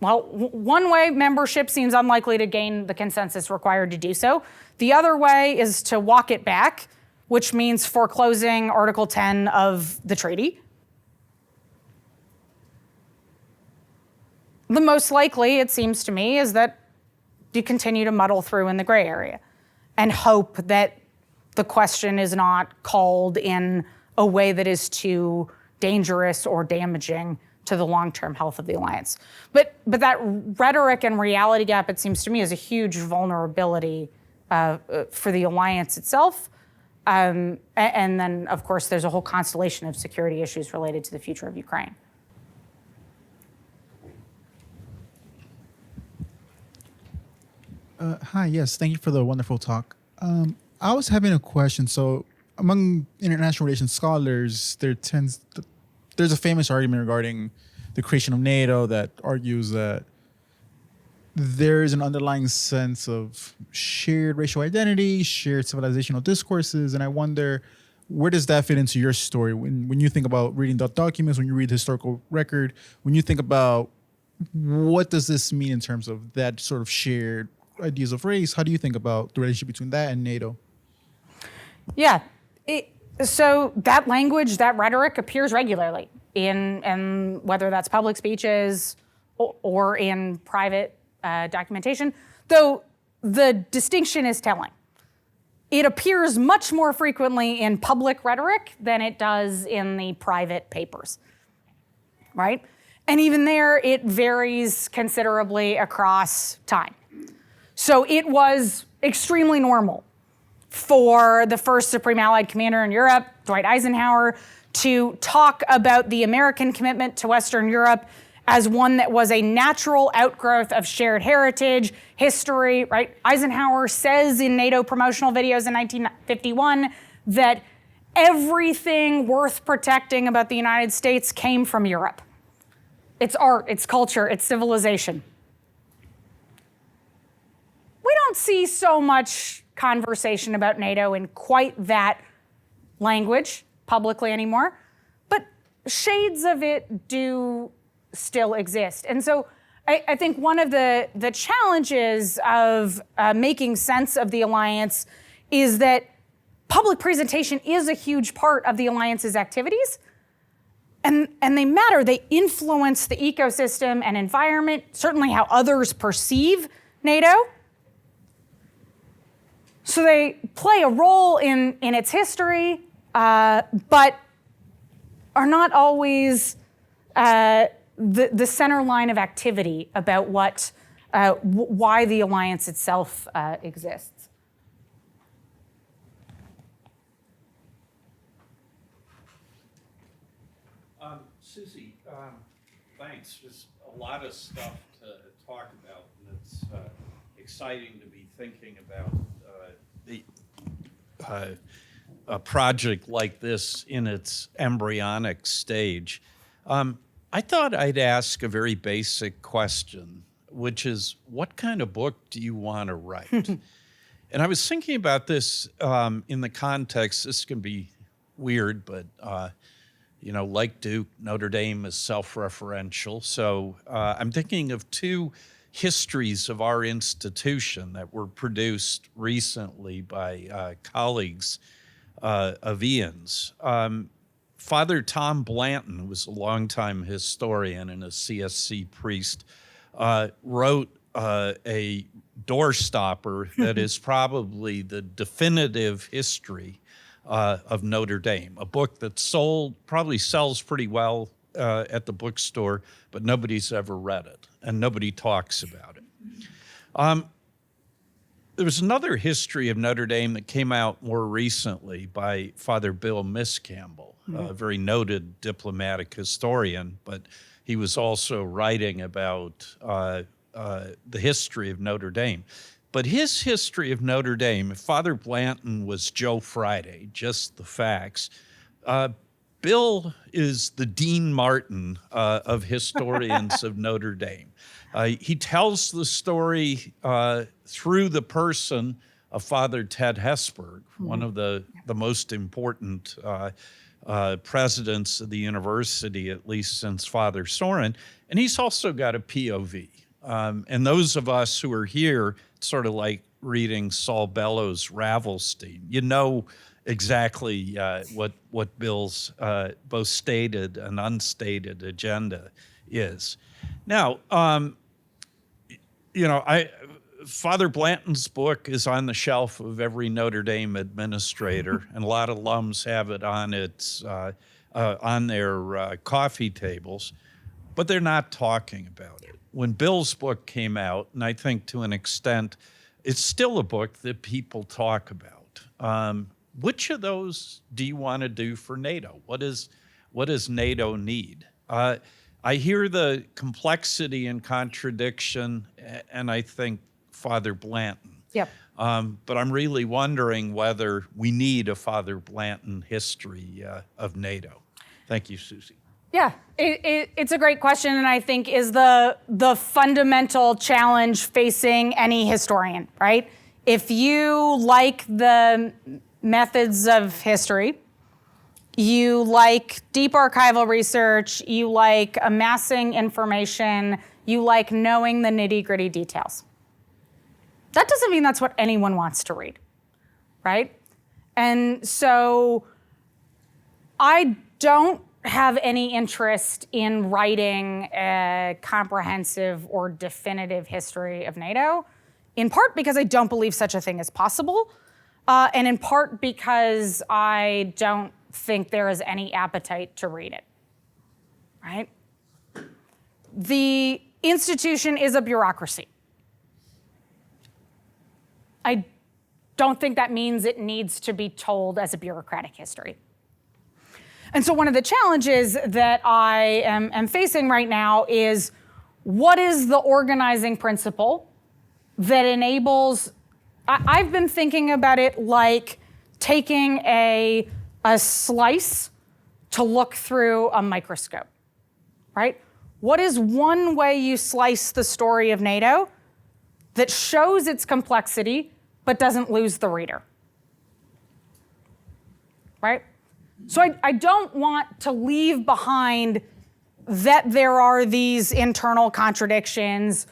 well, one way, membership seems unlikely to gain the consensus required to do so. The other way is to walk it back, which means foreclosing Article 10 of the treaty. The most likely, it seems to me, is that you continue to muddle through in the gray area and hope that the question is not called in a way that is too dangerous or damaging to the long-term health of the alliance. But that rhetoric and reality gap, it seems to me, is a huge vulnerability for the alliance itself. And then, of course, there's a whole constellation of security issues related to the future of Ukraine. Hi, yes, thank you for the wonderful talk. I was having a question. So among international relations scholars, there's a famous argument regarding the creation of NATO that argues that there is an underlying sense of shared racial identity, shared civilizational discourses, and I wonder, where does that fit into your story? When you think about reading the documents, when you read the historical record, when you think about what does this mean in terms of that sort of shared ideas of race, how do you think about the relationship between that and NATO? Yeah, so that language, that rhetoric appears regularly in whether that's public speeches or in private documentation, though the distinction is telling. It appears much more frequently in public rhetoric than it does in the private papers, right? And even there, it varies considerably across time. So it was extremely normal for the first Supreme Allied Commander in Europe, Dwight Eisenhower, to talk about the American commitment to Western Europe as one that was a natural outgrowth of shared heritage, history, right? Eisenhower says in NATO promotional videos in 1951 that everything worth protecting about the United States came from Europe. It's art, it's culture, it's civilization. We don't see so much conversation about NATO in quite that language publicly anymore, but shades of it do still exist. And so I think one of the challenges of making sense of the alliance is that public presentation is a huge part of the alliance's activities, and they matter. They influence the ecosystem and environment, certainly how others perceive NATO. So they play a role in its history, but are not always the center line of activity about why the alliance itself exists. Susie, thanks. There's a lot of stuff to talk about, and it's exciting to be thinking about a project like this in its embryonic stage. I thought I'd ask a very basic question, which is, what kind of book do you want to write? And I was thinking about this in the context, this can be weird, but like Duke, Notre Dame is self-referential. So I'm thinking of two histories of our institution that were produced recently by colleagues of Ian's. Father Tom Blanton was a longtime historian and a CSC priest, wrote a doorstopper that is probably the definitive history of Notre Dame, a book that probably sells pretty well at the bookstore, but nobody's ever read it and nobody talks about it. There was another history of Notre Dame that came out more recently by Father Bill Miscampbell, a very noted diplomatic historian, but he was also writing about the history of Notre Dame. But his history of Notre Dame, if Father Blanton was Joe Friday, just the facts, Bill is the Dean Martin of historians of Notre Dame. He tells the story through the person of Father Ted Hesburgh, one of the most important presidents of the university, at least since Father Soren. And he's also got a POV. And those of us who are here, sort of like reading Saul Bellows' Ravelstein, you know exactly what Bill's both stated and unstated agenda is. Now, Father Blanton's book is on the shelf of every Notre Dame administrator, and a lot of alums have it on their coffee tables, but they're not talking about it. When Bill's book came out, and I think to an extent, it's still a book that people talk about. Which of those do you want to do for NATO? What does NATO need? I hear the complexity and contradiction, and I think Father Blanton. Yep. But I'm really wondering whether we need a Father Blanton history of NATO. Thank you, Susie. Yeah, it's a great question, and I think is the fundamental challenge facing any historian, right? If you like the methods of history, you like deep archival research, you like amassing information, you like knowing the nitty-gritty details. That doesn't mean that's what anyone wants to read, right? And so I don't have any interest in writing a comprehensive or definitive history of NATO, in part because I don't believe such a thing is possible, and in part because I don't think there is any appetite to read it, right? The institution is a bureaucracy. I don't think that means it needs to be told as a bureaucratic history. And so one of the challenges that I am facing right now is, what is the organizing principle that enables, I've been thinking about it like taking a slice to look through a microscope, right? What is one way you slice the story of NATO that shows its complexity but doesn't lose the reader, right? So I don't want to leave behind that there are these internal contradictions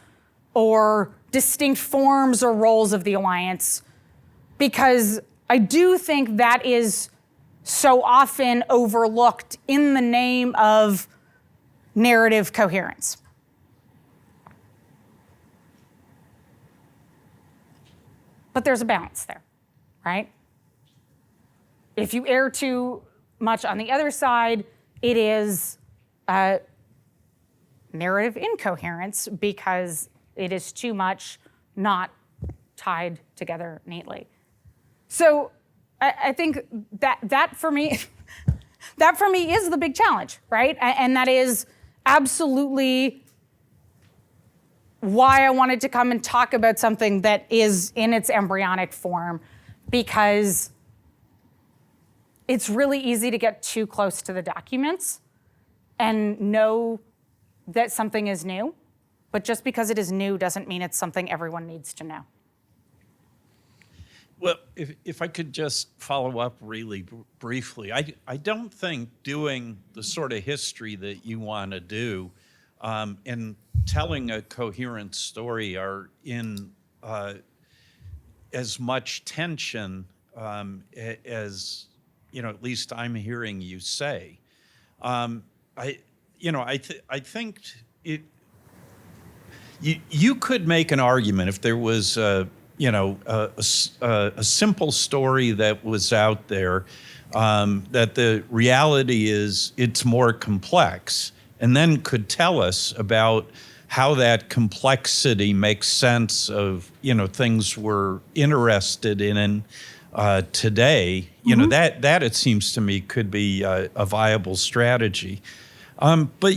or distinct forms or roles of the alliance, because I do think that is so often overlooked in the name of narrative coherence. But there's a balance there, right? If you err too much on the other side, it is narrative incoherence because it is too much not tied together neatly. So I think that for me, that for me is the big challenge, right? And that is absolutely why I wanted to come and talk about something that is in its embryonic form, because it's really easy to get too close to the documents and know that something is new, but just because it is new doesn't mean it's something everyone needs to know. Well, if I could just follow up really briefly, I don't think doing the sort of history that you want to do and telling a coherent story are in as much tension as, at least I'm hearing you say. I think you could make an argument if there was a simple story that was out there, that the reality is it's more complex, and then could tell us about how that complexity makes sense of, things we're interested in today. That it seems to me could be a viable strategy. But,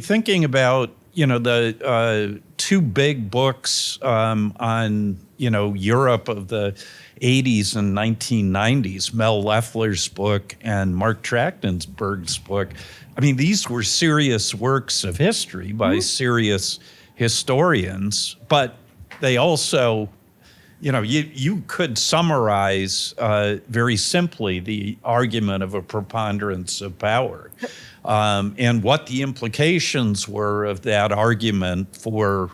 thinking about, the two big books on, Europe of the 80s and 1990s, Mel Leffler's book and Mark Trachtenberg's book. These were serious works of history by serious historians, but they also, you could summarize very simply the argument of a preponderance of power and what the implications were of that argument for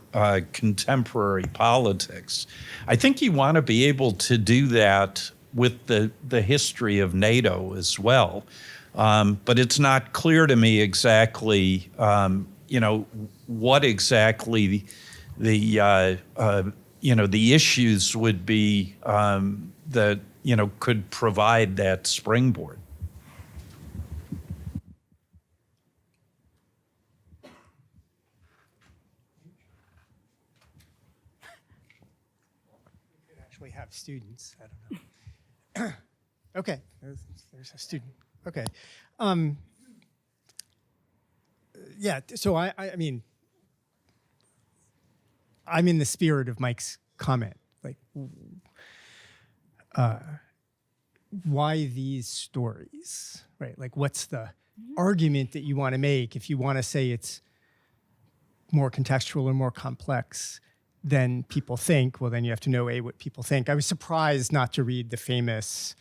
contemporary politics. I think you want to be able to do that with the history of NATO as well. But it's not clear to me exactly, what exactly the issues would be that, could provide that springboard. We could actually have students. I don't know. Okay, there's a student. Okay. Yeah, so I mean, I'm in the spirit of Mike's comment. Like, why these stories, right? Like, what's the argument that you want to make if you want to say it's more contextual or more complex than people think? Well, then you have to know, what people think. I was surprised not to read the famous,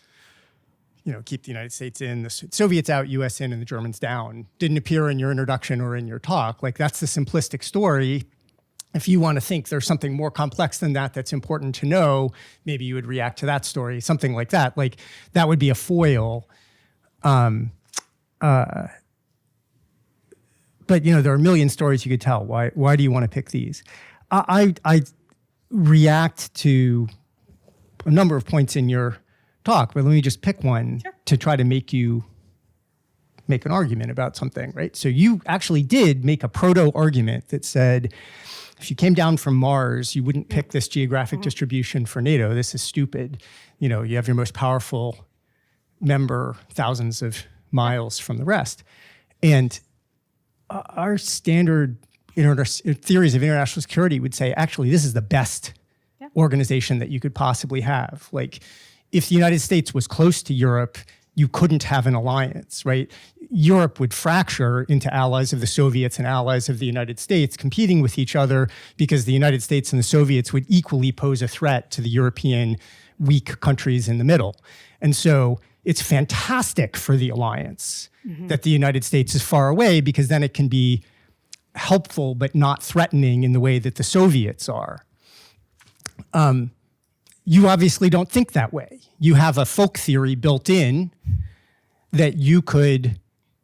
keep the United States in, the Soviets out, US in, and the Germans down. Didn't appear in your introduction or in your talk. Like, that's the simplistic story. If you want to think there's something more complex than that that's important to know, maybe you would react to that story, something like that. Like, that would be a foil. But, there are a million stories you could tell. Why do you want to pick these? I react to a number of points in your talk, but let me just pick one to try to make you make an argument about something, right? So you actually did make a proto-argument that said, if you came down from Mars, you wouldn't pick this geographic distribution for NATO. This is stupid. You have your most powerful member thousands of miles from the rest. And our standard theories of international security would say, actually, this is the best organization that you could possibly have. Like, if the United States was close to Europe, you couldn't have an alliance, right? Europe would fracture into allies of the Soviets and allies of the United States competing with each other because the United States and the Soviets would equally pose a threat to the European weak countries in the middle. And so it's fantastic for the alliance that the United States is far away, because then it can be helpful but not threatening in the way that the Soviets are. You obviously don't think that way. You have a folk theory built in that you could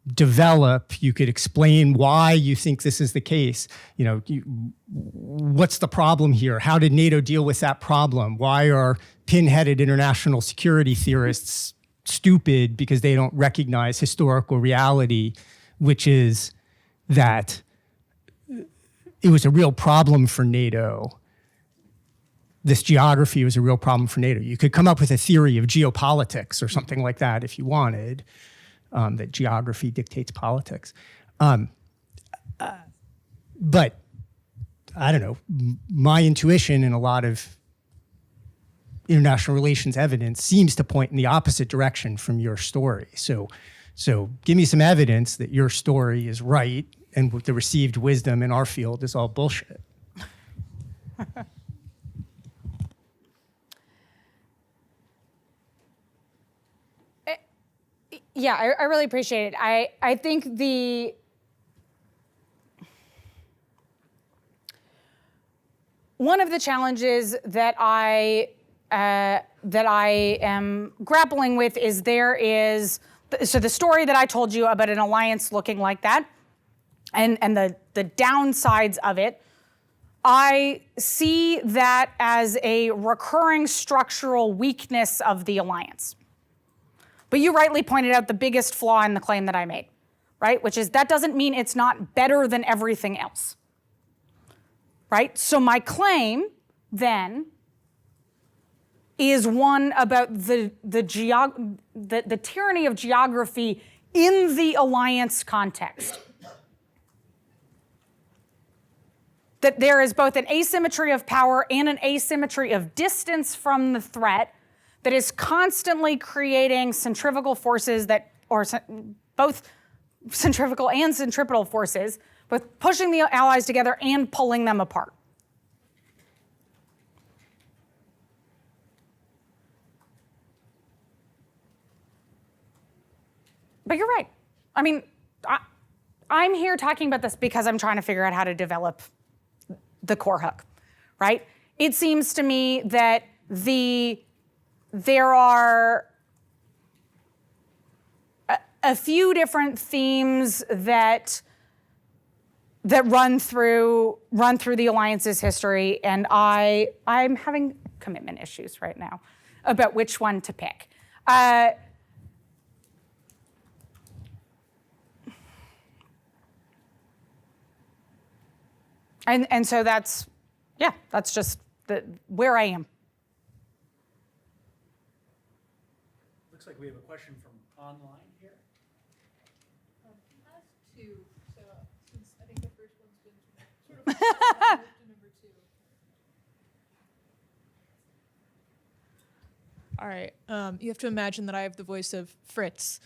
develop. You could explain why you think this is the case. What's the problem here? How did NATO deal with that problem? Why are pin-headed international security theorists stupid? Because they don't recognize historical reality, which is that it was a real problem for NATO. This geography was a real problem for NATO. You could come up with a theory of geopolitics or something like that if you wanted, that geography dictates politics. But I don't know, my intuition in a lot of international relations evidence seems to point in the opposite direction from your story. So give me some evidence that your story is right and the received wisdom in our field is all bullshit. Yeah, I really appreciate it. I think one of the challenges that I am grappling with is so the story that I told you about an alliance looking like that, and the downsides of it. I see that as a recurring structural weakness of the alliance. But you rightly pointed out the biggest flaw in the claim that I made, right? Which is that doesn't mean it's not better than everything else, right? So my claim then is one about the tyranny of geography in the alliance context. That there is both an asymmetry of power and an asymmetry of distance from the threat that is constantly creating centrifugal forces both centrifugal and centripetal forces, both pushing the allies together and pulling them apart. But you're right. I mean, I'm here talking about this because I'm trying to figure out how to develop the core hook, right? It seems to me that there are a few different themes that run through the Alliance's history, and I'm having commitment issues right now about which one to pick. And so that's just where I am. Looks like we have a question from online here. Last two, so since I think the first one's been sort of moved to number two. All right, you have to imagine that I have the voice of Fritz.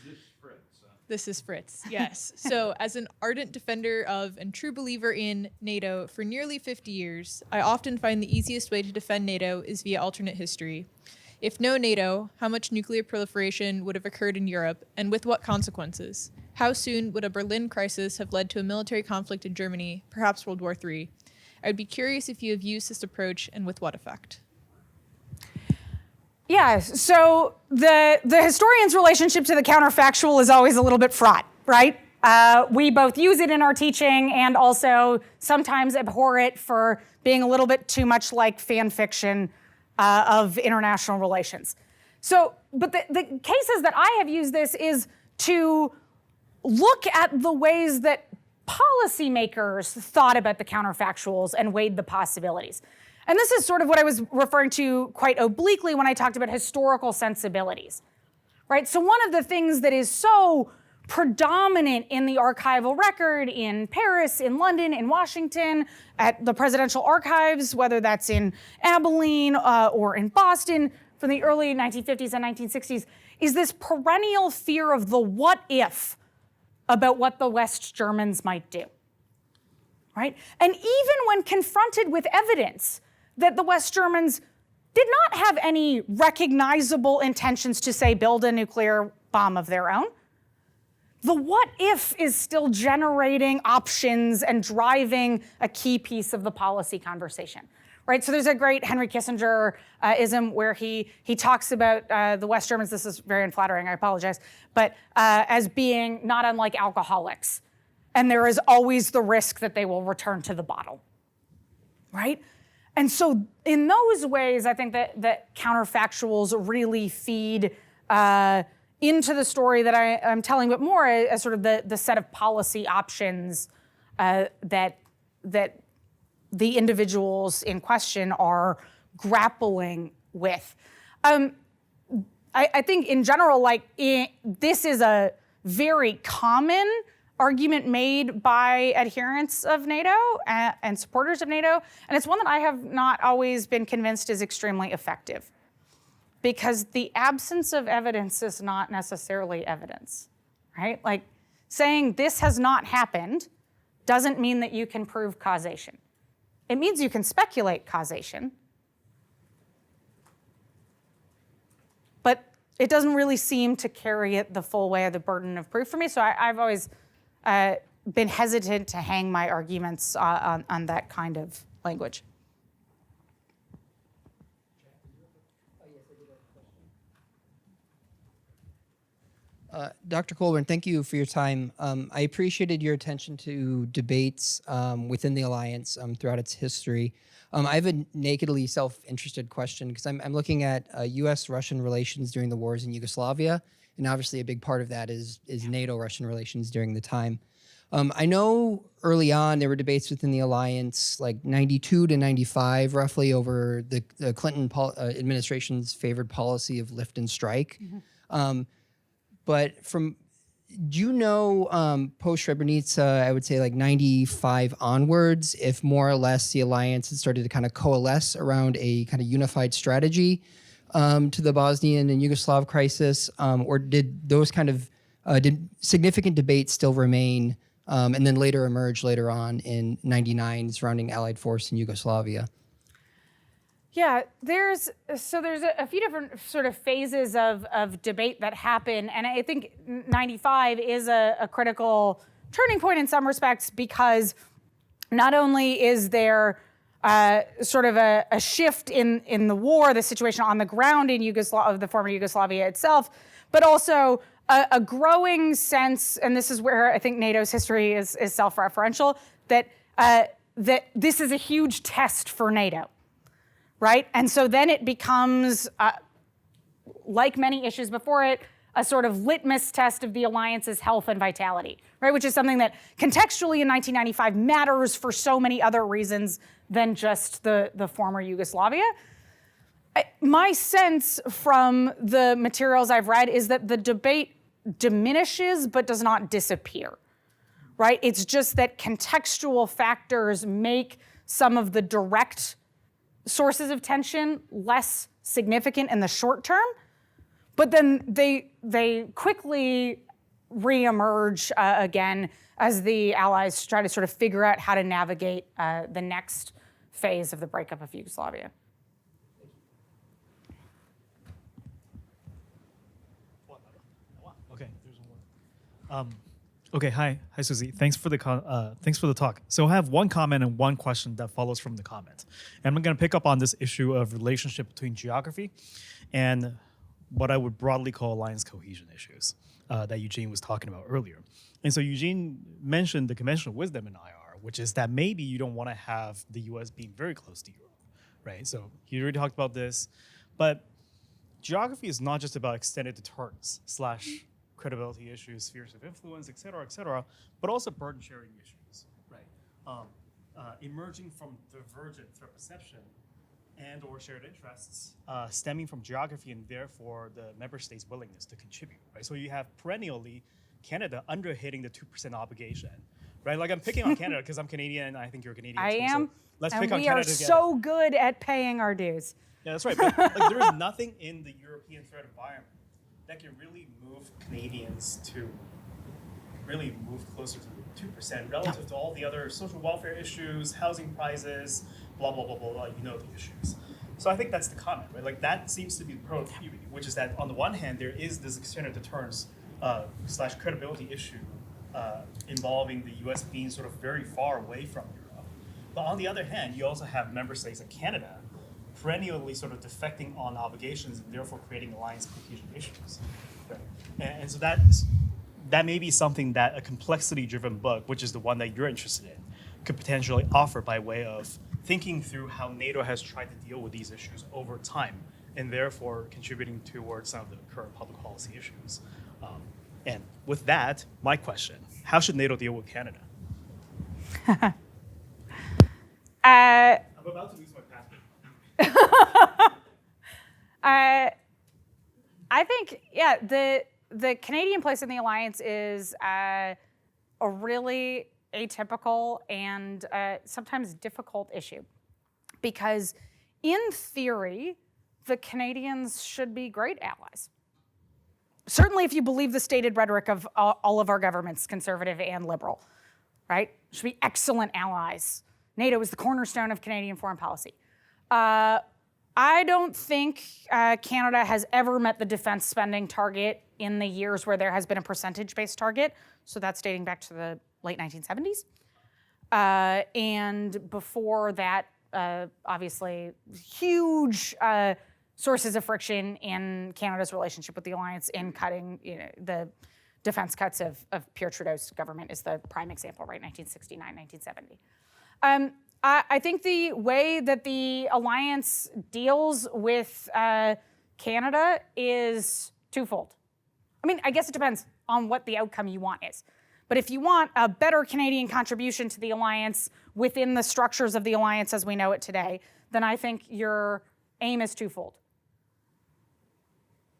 This is Fritz, yes. So as an ardent defender of and true believer in NATO for nearly 50 years, I often find the easiest way to defend NATO is via alternate history. If no NATO, how much nuclear proliferation would have occurred in Europe, and with what consequences? How soon would a Berlin crisis have led to a military conflict in Germany, perhaps World War III? I would be curious if you have used this approach and with what effect. Yeah, so the historian's relationship to the counterfactual is always a little bit fraught, right? We both use it in our teaching and also sometimes abhor it for being a little bit too much like fan fiction of international relations. So, but the cases that I have used this is to look at the ways that policymakers thought about the counterfactuals and weighed the possibilities. And this is sort of what I was referring to quite obliquely when I talked about historical sensibilities, right? So one of the things that is so predominant in the archival record in Paris, in London, in Washington, at the presidential archives, whether that's in Abilene or in Boston from the early 1950s and 1960s, is this perennial fear of the what if about what the West Germans might do, right? And even when confronted with evidence that the West Germans did not have any recognizable intentions to, say, build a nuclear bomb of their own, the what if is still generating options and driving a key piece of the policy conversation, right? So there's a great Henry Kissinger-ism where he talks about the West Germans, this is very unflattering, I apologize, but as being not unlike alcoholics. And there is always the risk that they will return to the bottle, right? And so in those ways, I think that counterfactuals really feed into the story that I'm telling, but more as sort of the set of policy options that the individuals in question are grappling with. I think in general, this is a very common argument made by adherents of NATO and supporters of NATO, and it's one that I have not always been convinced is extremely effective, because the absence of evidence is not necessarily evidence, right? Like saying this has not happened doesn't mean that you can prove causation. It means you can speculate causation, but it doesn't really seem to carry it the full way of the burden of proof for me, so I've always been hesitant to hang my arguments on that kind of language. Dr. Colbourn, thank you for your time. I appreciated your attention to debates within the Alliance throughout its history. I have a nakedly self-interested question because I'm looking at U.S.-Russian relations during the wars in Yugoslavia, and obviously a big part of that is NATO-Russian relations during the time. I know early on there were debates within the Alliance, like 92 to 95, roughly, over the Clinton administration's favored policy of lift and strike. Mm-hmm. But do you know, post-Srebrenica, I would say like 95 onwards, if more or less the Alliance had started to kind of coalesce around a kind of unified strategy to the Bosnian and Yugoslav crisis, or did those kind of, did significant debates still remain and then later emerge later on in 99 surrounding Allied force in Yugoslavia? Yeah, there's a few different sort of phases of debate that happen, and I think 95 is a critical turning point in some respects, because not only is there sort of a shift in the war, the situation on the ground in the former Yugoslavia itself, but also a growing sense, and this is where I think NATO's history is self-referential, that this is a huge test for NATO. Right? And so then it becomes, like many issues before it, a sort of litmus test of the alliance's health and vitality, right? Which is something that contextually in 1995 matters for so many other reasons than just the former Yugoslavia. My sense from the materials I've read is that the debate diminishes but does not disappear, right? It's just that contextual factors make some of the direct sources of tension less significant in the short term, but then they quickly reemerge again as the Allies try to sort of figure out how to navigate the next phase of the breakup of Yugoslavia. Okay, there's one more. Okay, hi, Susie. Thanks for the talk. So I have one comment and one question that follows from the comment. And I'm going to pick up on this issue of relationship between geography and what I would broadly call alliance cohesion issues that Eugene was talking about earlier. And so Eugene mentioned the conventional wisdom in IR, which is that maybe you don't want to have the U.S. being very close to Europe, right? So he already talked about this, but geography is not just about extended deterrence / credibility issues, spheres of influence, et cetera, but also burden sharing issues, right? Emerging from divergent threat perception and or shared interests stemming from geography and therefore the member states' willingness to contribute, right? So you have perennially Canada under-hitting the 2% obligation, right? Like I'm picking on Canada because I'm Canadian and I think you're Canadian I too, am, so let's and pick on we Canada are together. so good at paying our dues. Yeah, that's right, but like, there is nothing in the European threat environment that can really move Canadians to really move closer to 2% relative to all the other social welfare issues, housing prices, blah, blah, blah, blah, blah, you know the issues. So I think that's the comment, right? Like that seems to be the productivity, which is that on the one hand, there is this extended deterrence / credibility issue involving the US being sort of very far away from Europe. But on the other hand, you also have member states like Canada perennially sort of defecting on obligations and therefore creating alliance cohesion issues. Right? And so that may be something that a complexity-driven book, which is the one that you're interested in, could potentially offer by way of thinking through how NATO has tried to deal with these issues over time and therefore contributing towards some of the current public policy issues. And with that, my question, how should NATO deal with Canada? I'm about to lose my passport. I think, yeah, the Canadian place in the alliance is a really atypical and sometimes difficult issue, because in theory, the Canadians should be great allies. Certainly if you believe the stated rhetoric of all of our governments, conservative and liberal, right? Should be excellent allies. NATO is the cornerstone of Canadian foreign policy. I don't think Canada has ever met the defense spending target in the years where there has been a percentage-based target. So that's dating back to the late 1970s. And before that, obviously, huge sources of friction in Canada's relationship with the alliance in cutting, the defense cuts of Pierre Trudeau's government is the prime example, right? 1969, 1970. I think the way that the alliance deals with Canada is twofold. I mean, I guess it depends on what the outcome you want is. But if you want a better Canadian contribution to the alliance within the structures of the alliance as we know it today, then I think your aim is twofold.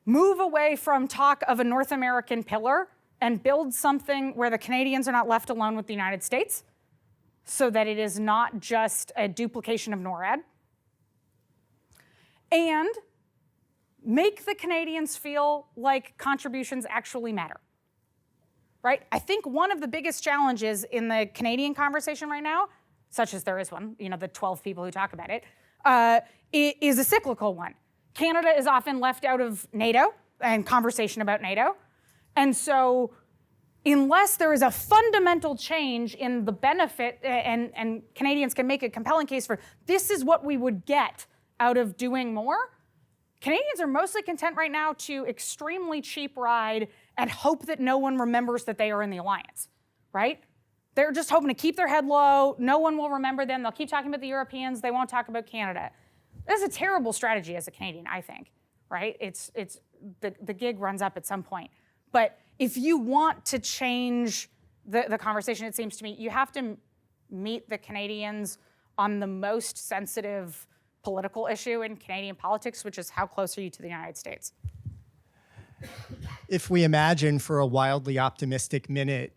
Move away from talk of a North American pillar and build something where the Canadians are not left alone with the United States, so that it is not just a duplication of NORAD. And make the Canadians feel like contributions actually matter, right? I think one of the biggest challenges in the Canadian conversation right now, such as there is one, the 12 people who talk about it, is a cyclical one. Canada is often left out of NATO and conversation about NATO. And so unless there is a fundamental change in the benefit, and Canadians can make a compelling case for this is what we would get out of doing more, Canadians are mostly content right now to extremely cheap ride and hope that no one remembers that they are in the alliance, right? They're just hoping to keep their head low. No one will remember them. They'll keep talking about the Europeans. They won't talk about Canada. That's a terrible strategy as a Canadian, I think, right? It's the gig runs up at some point. But if you want to change the conversation, it seems to me, you have to meet the Canadians on the most sensitive political issue in Canadian politics, which is how close are you to the United States? If we imagine for a wildly optimistic minute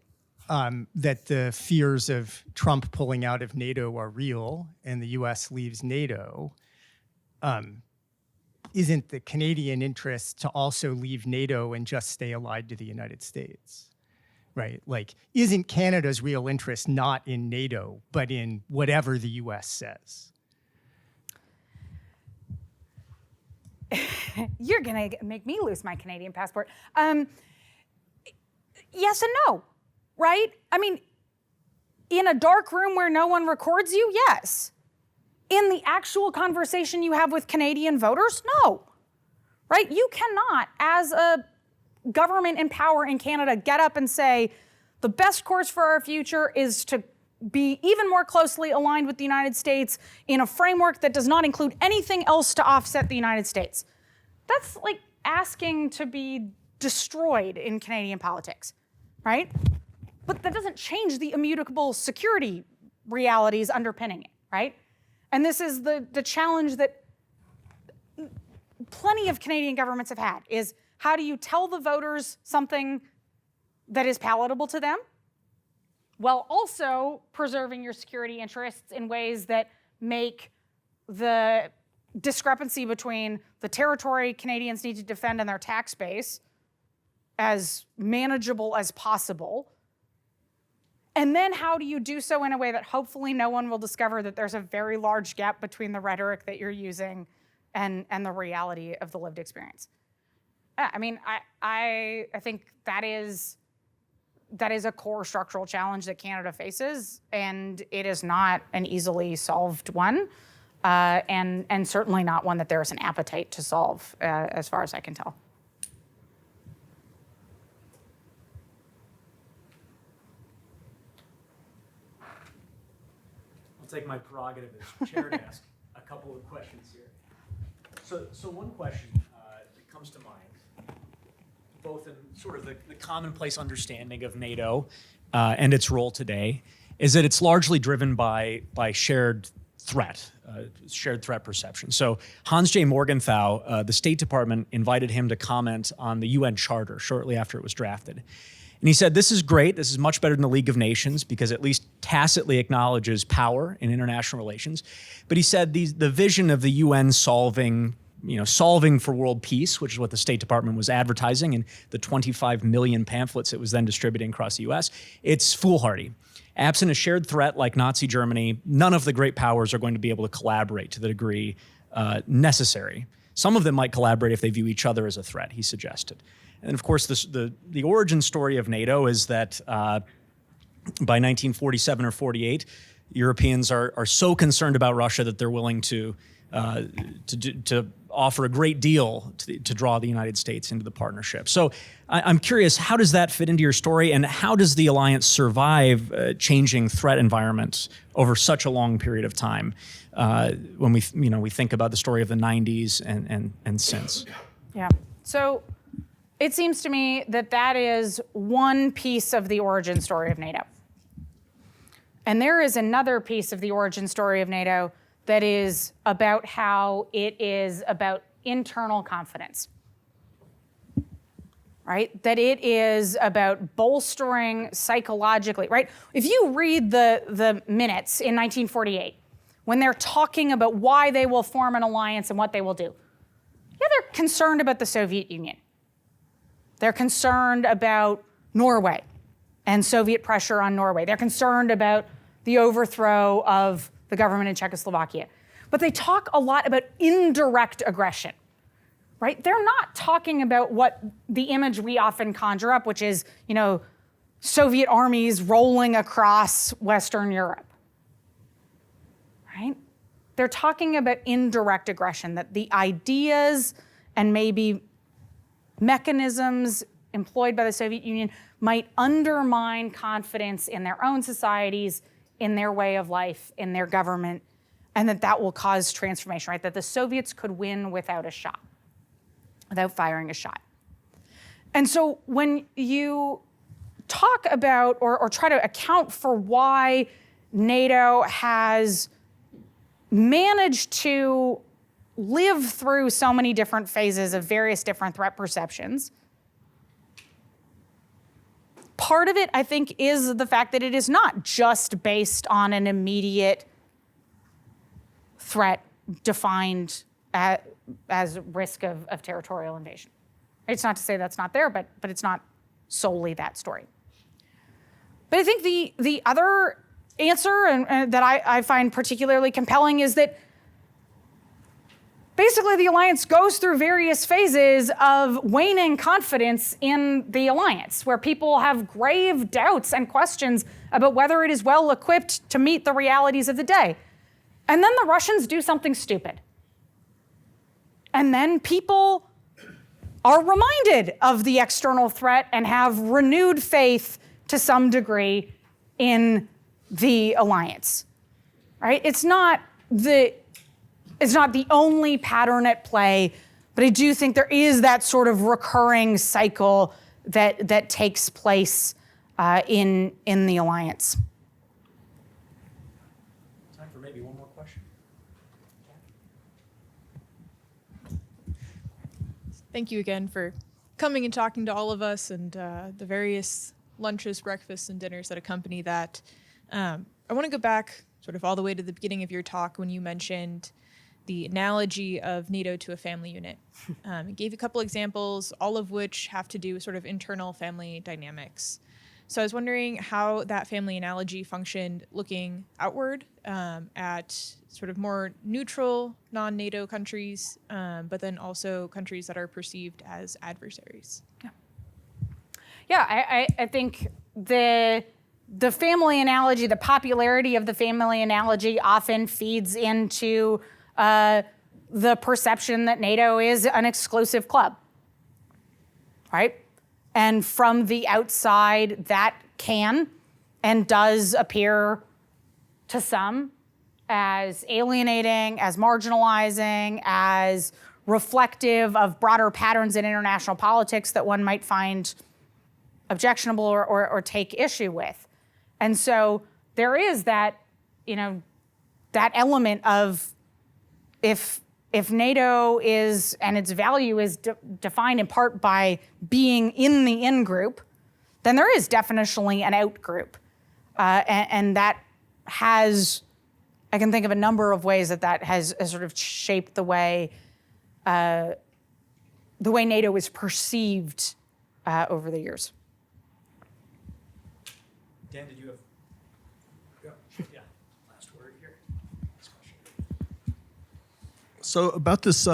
that the fears of Trump pulling out of NATO are real and the US leaves NATO, isn't the Canadian interest to also leave NATO and just stay allied to the United States, right? Like, isn't Canada's real interest not in NATO, but in whatever the US says? You're gonna make me lose my Canadian passport. Yes and no, right? I mean, in a dark room where no one records you, yes. In the actual conversation you have with Canadian voters, no, right? You cannot, as a government in power in Canada, get up and say, the best course for our future is to be even more closely aligned with the United States in a framework that does not include anything else to offset the United States. That's like asking to be destroyed in Canadian politics, right? But that doesn't change the immutable security realities underpinning it, right? And this is the challenge that plenty of Canadian governments have had, is how do you tell the voters something that is palatable to them, while also preserving your security interests in ways that make the discrepancy between the territory Canadians need to defend and their tax base as manageable as possible. And then how do you do so in a way that hopefully no one will discover that there's a very large gap between the rhetoric that you're using and the reality of the lived experience? I mean, I think that is a core structural challenge that Canada faces, and it is not an easily solved one, and certainly not one that there is an appetite to solve, as far as I can tell. I'll take my prerogative as chair to ask a couple of questions here. So one question that comes to mind, both in sort of the commonplace understanding of NATO and its role today, is that it's largely driven by shared threat perception. So Hans J. Morgenthau, the State Department invited him to comment on the UN Charter shortly after it was drafted. And he said, this is great, this is much better than the League of Nations because at least tacitly acknowledges power in international relations. But he said the vision of the UN solving for world peace, which is what the State Department was advertising in the 25 million pamphlets it was then distributing across the US, it's foolhardy. Absent a shared threat like Nazi Germany, none of the great powers are going to be able to collaborate to the degree necessary. Some of them might collaborate if they view each other as a threat, he suggested. And of course, the origin story of NATO is that by 1947 or 48, Europeans are so concerned about Russia that they're willing to offer a great deal to draw the United States into the partnership. So I'm curious, how does that fit into your story, and how does the alliance survive changing threat environments over such a long period of time when we think about the story of the 90s and since? Yeah. So it seems to me that is one piece of the origin story of NATO. And there is another piece of the origin story of NATO that is about how it is about internal confidence, right? That it is about bolstering psychologically, right? If you read the minutes in 1948, when they're talking about why they will form an alliance and what they will do, yeah, they're concerned about the Soviet Union. They're concerned about Norway and Soviet pressure on Norway. They're concerned about the overthrow of the government in Czechoslovakia. but they talk a lot about indirect aggression, right? They're not talking about what the image we often conjure up, which is, Soviet armies rolling across Western Europe, right? They're talking about indirect aggression, that the ideas and maybe mechanisms employed by the Soviet Union might undermine confidence in their own societies, in their way of life, in their government, and that will cause transformation, right? That the Soviets could win without a shot, without firing a shot. And so when you talk about or try to account for why NATO has managed to live through so many different phases of various different threat perceptions, part of it, I think, is the fact that it is not just based on an immediate threat defined as risk of territorial invasion. It's not to say that's not there, but it's not solely that story. But I think the other answer and that I find particularly compelling is that basically the alliance goes through various phases of waning confidence in the alliance, where people have grave doubts and questions about whether it is well equipped to meet the realities of the day. And then the Russians do something stupid. And then people are reminded of the external threat and have renewed faith to some degree in the alliance, right? It's not the only pattern at play, but I do think there is that sort of recurring cycle that takes place in the alliance. Time for maybe one more question. Thank you again for coming and talking to all of us and the various lunches, breakfasts, and dinners that accompany that. I want to go back sort of all the way to the beginning of your talk when you mentioned the analogy of NATO to a family unit. You gave a couple examples, all of which have to do with sort of internal family dynamics. So I was wondering how that family analogy functioned looking outward at sort of more neutral non-NATO countries, but then also countries that are perceived as adversaries. Yeah, I think the family analogy, the popularity of the family analogy often feeds into the perception that NATO is an exclusive club, right? And from the outside, that can and does appear to some as alienating, as marginalizing, as reflective of broader patterns in international politics that one might find objectionable or take issue with. And so there is that, that element of if NATO is, and its value is defined in part by being in the in-group, then there is definitionally an out-group. And that has, I can think of a number of ways that has sort of shaped the way NATO is perceived over the years. Dan, did you have? Yeah, last word here. Last question. So about this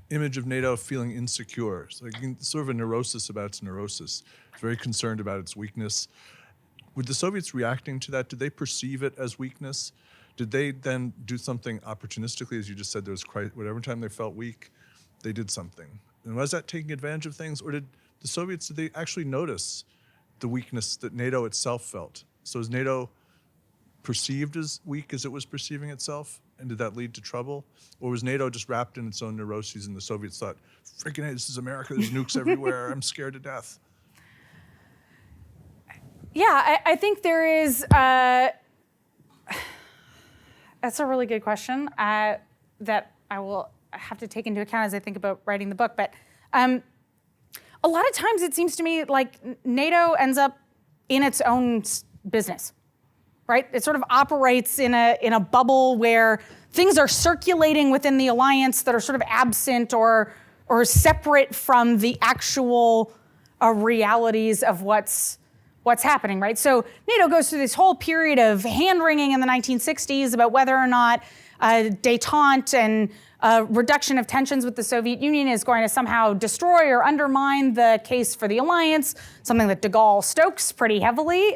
image of NATO feeling insecure, it's like sort of a neurosis about its neurosis. It's very concerned about its weakness. With the Soviets reacting to that, did they perceive it as weakness? Did they then do something opportunistically, as you just said, there was whatever time they felt weak, they did something. And was that taking advantage of things, or did the Soviets, did they actually notice the weakness that NATO itself felt? So is NATO perceived as weak as it was perceiving itself? And did that lead to trouble? Or was NATO just wrapped in its own neuroses and the Soviets thought, freaking hey, this is America, there's nukes everywhere, I'm scared to death? Yeah, I think there is, that's a really good question that I will have to take into account as I think about writing the book. But a lot of times it seems to me like NATO ends up in its own business, right? It sort of operates in a bubble where things are circulating within the alliance that are sort of absent or separate from the actual realities of what's what's happening, right? So NATO goes through this whole period of hand-wringing in the 1960s about whether or not détente and reduction of tensions with the Soviet Union is going to somehow destroy or undermine the case for the alliance, something that de Gaulle stokes pretty heavily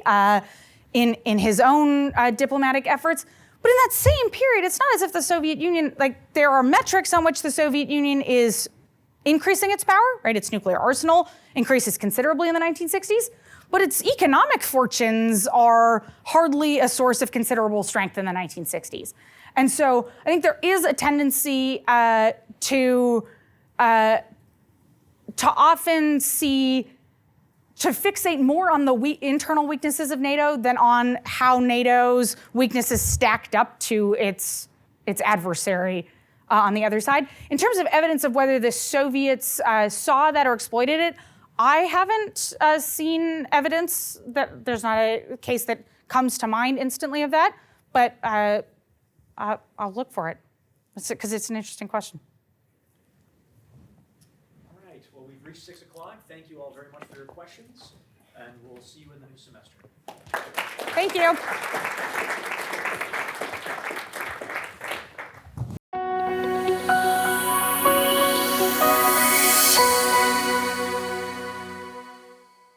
in his own diplomatic efforts. But in that same period, it's not as if the Soviet Union, like there are metrics on which the Soviet Union is increasing its power, right? Its nuclear arsenal increases considerably in the 1960s, but its economic fortunes are hardly a source of considerable strength in the 1960s. And so I think there is a tendency to often to fixate more on the internal weaknesses of NATO than on how NATO's weaknesses stacked up to its adversary on the other side. In terms of evidence of whether the Soviets saw that or exploited it, I haven't seen evidence that there's not a case that comes to mind instantly of that, but I'll look for it because it's an interesting question. All right, well, we've reached 6 o'clock. Thank you all very much for your questions, and we'll see you in the new semester. Thank you.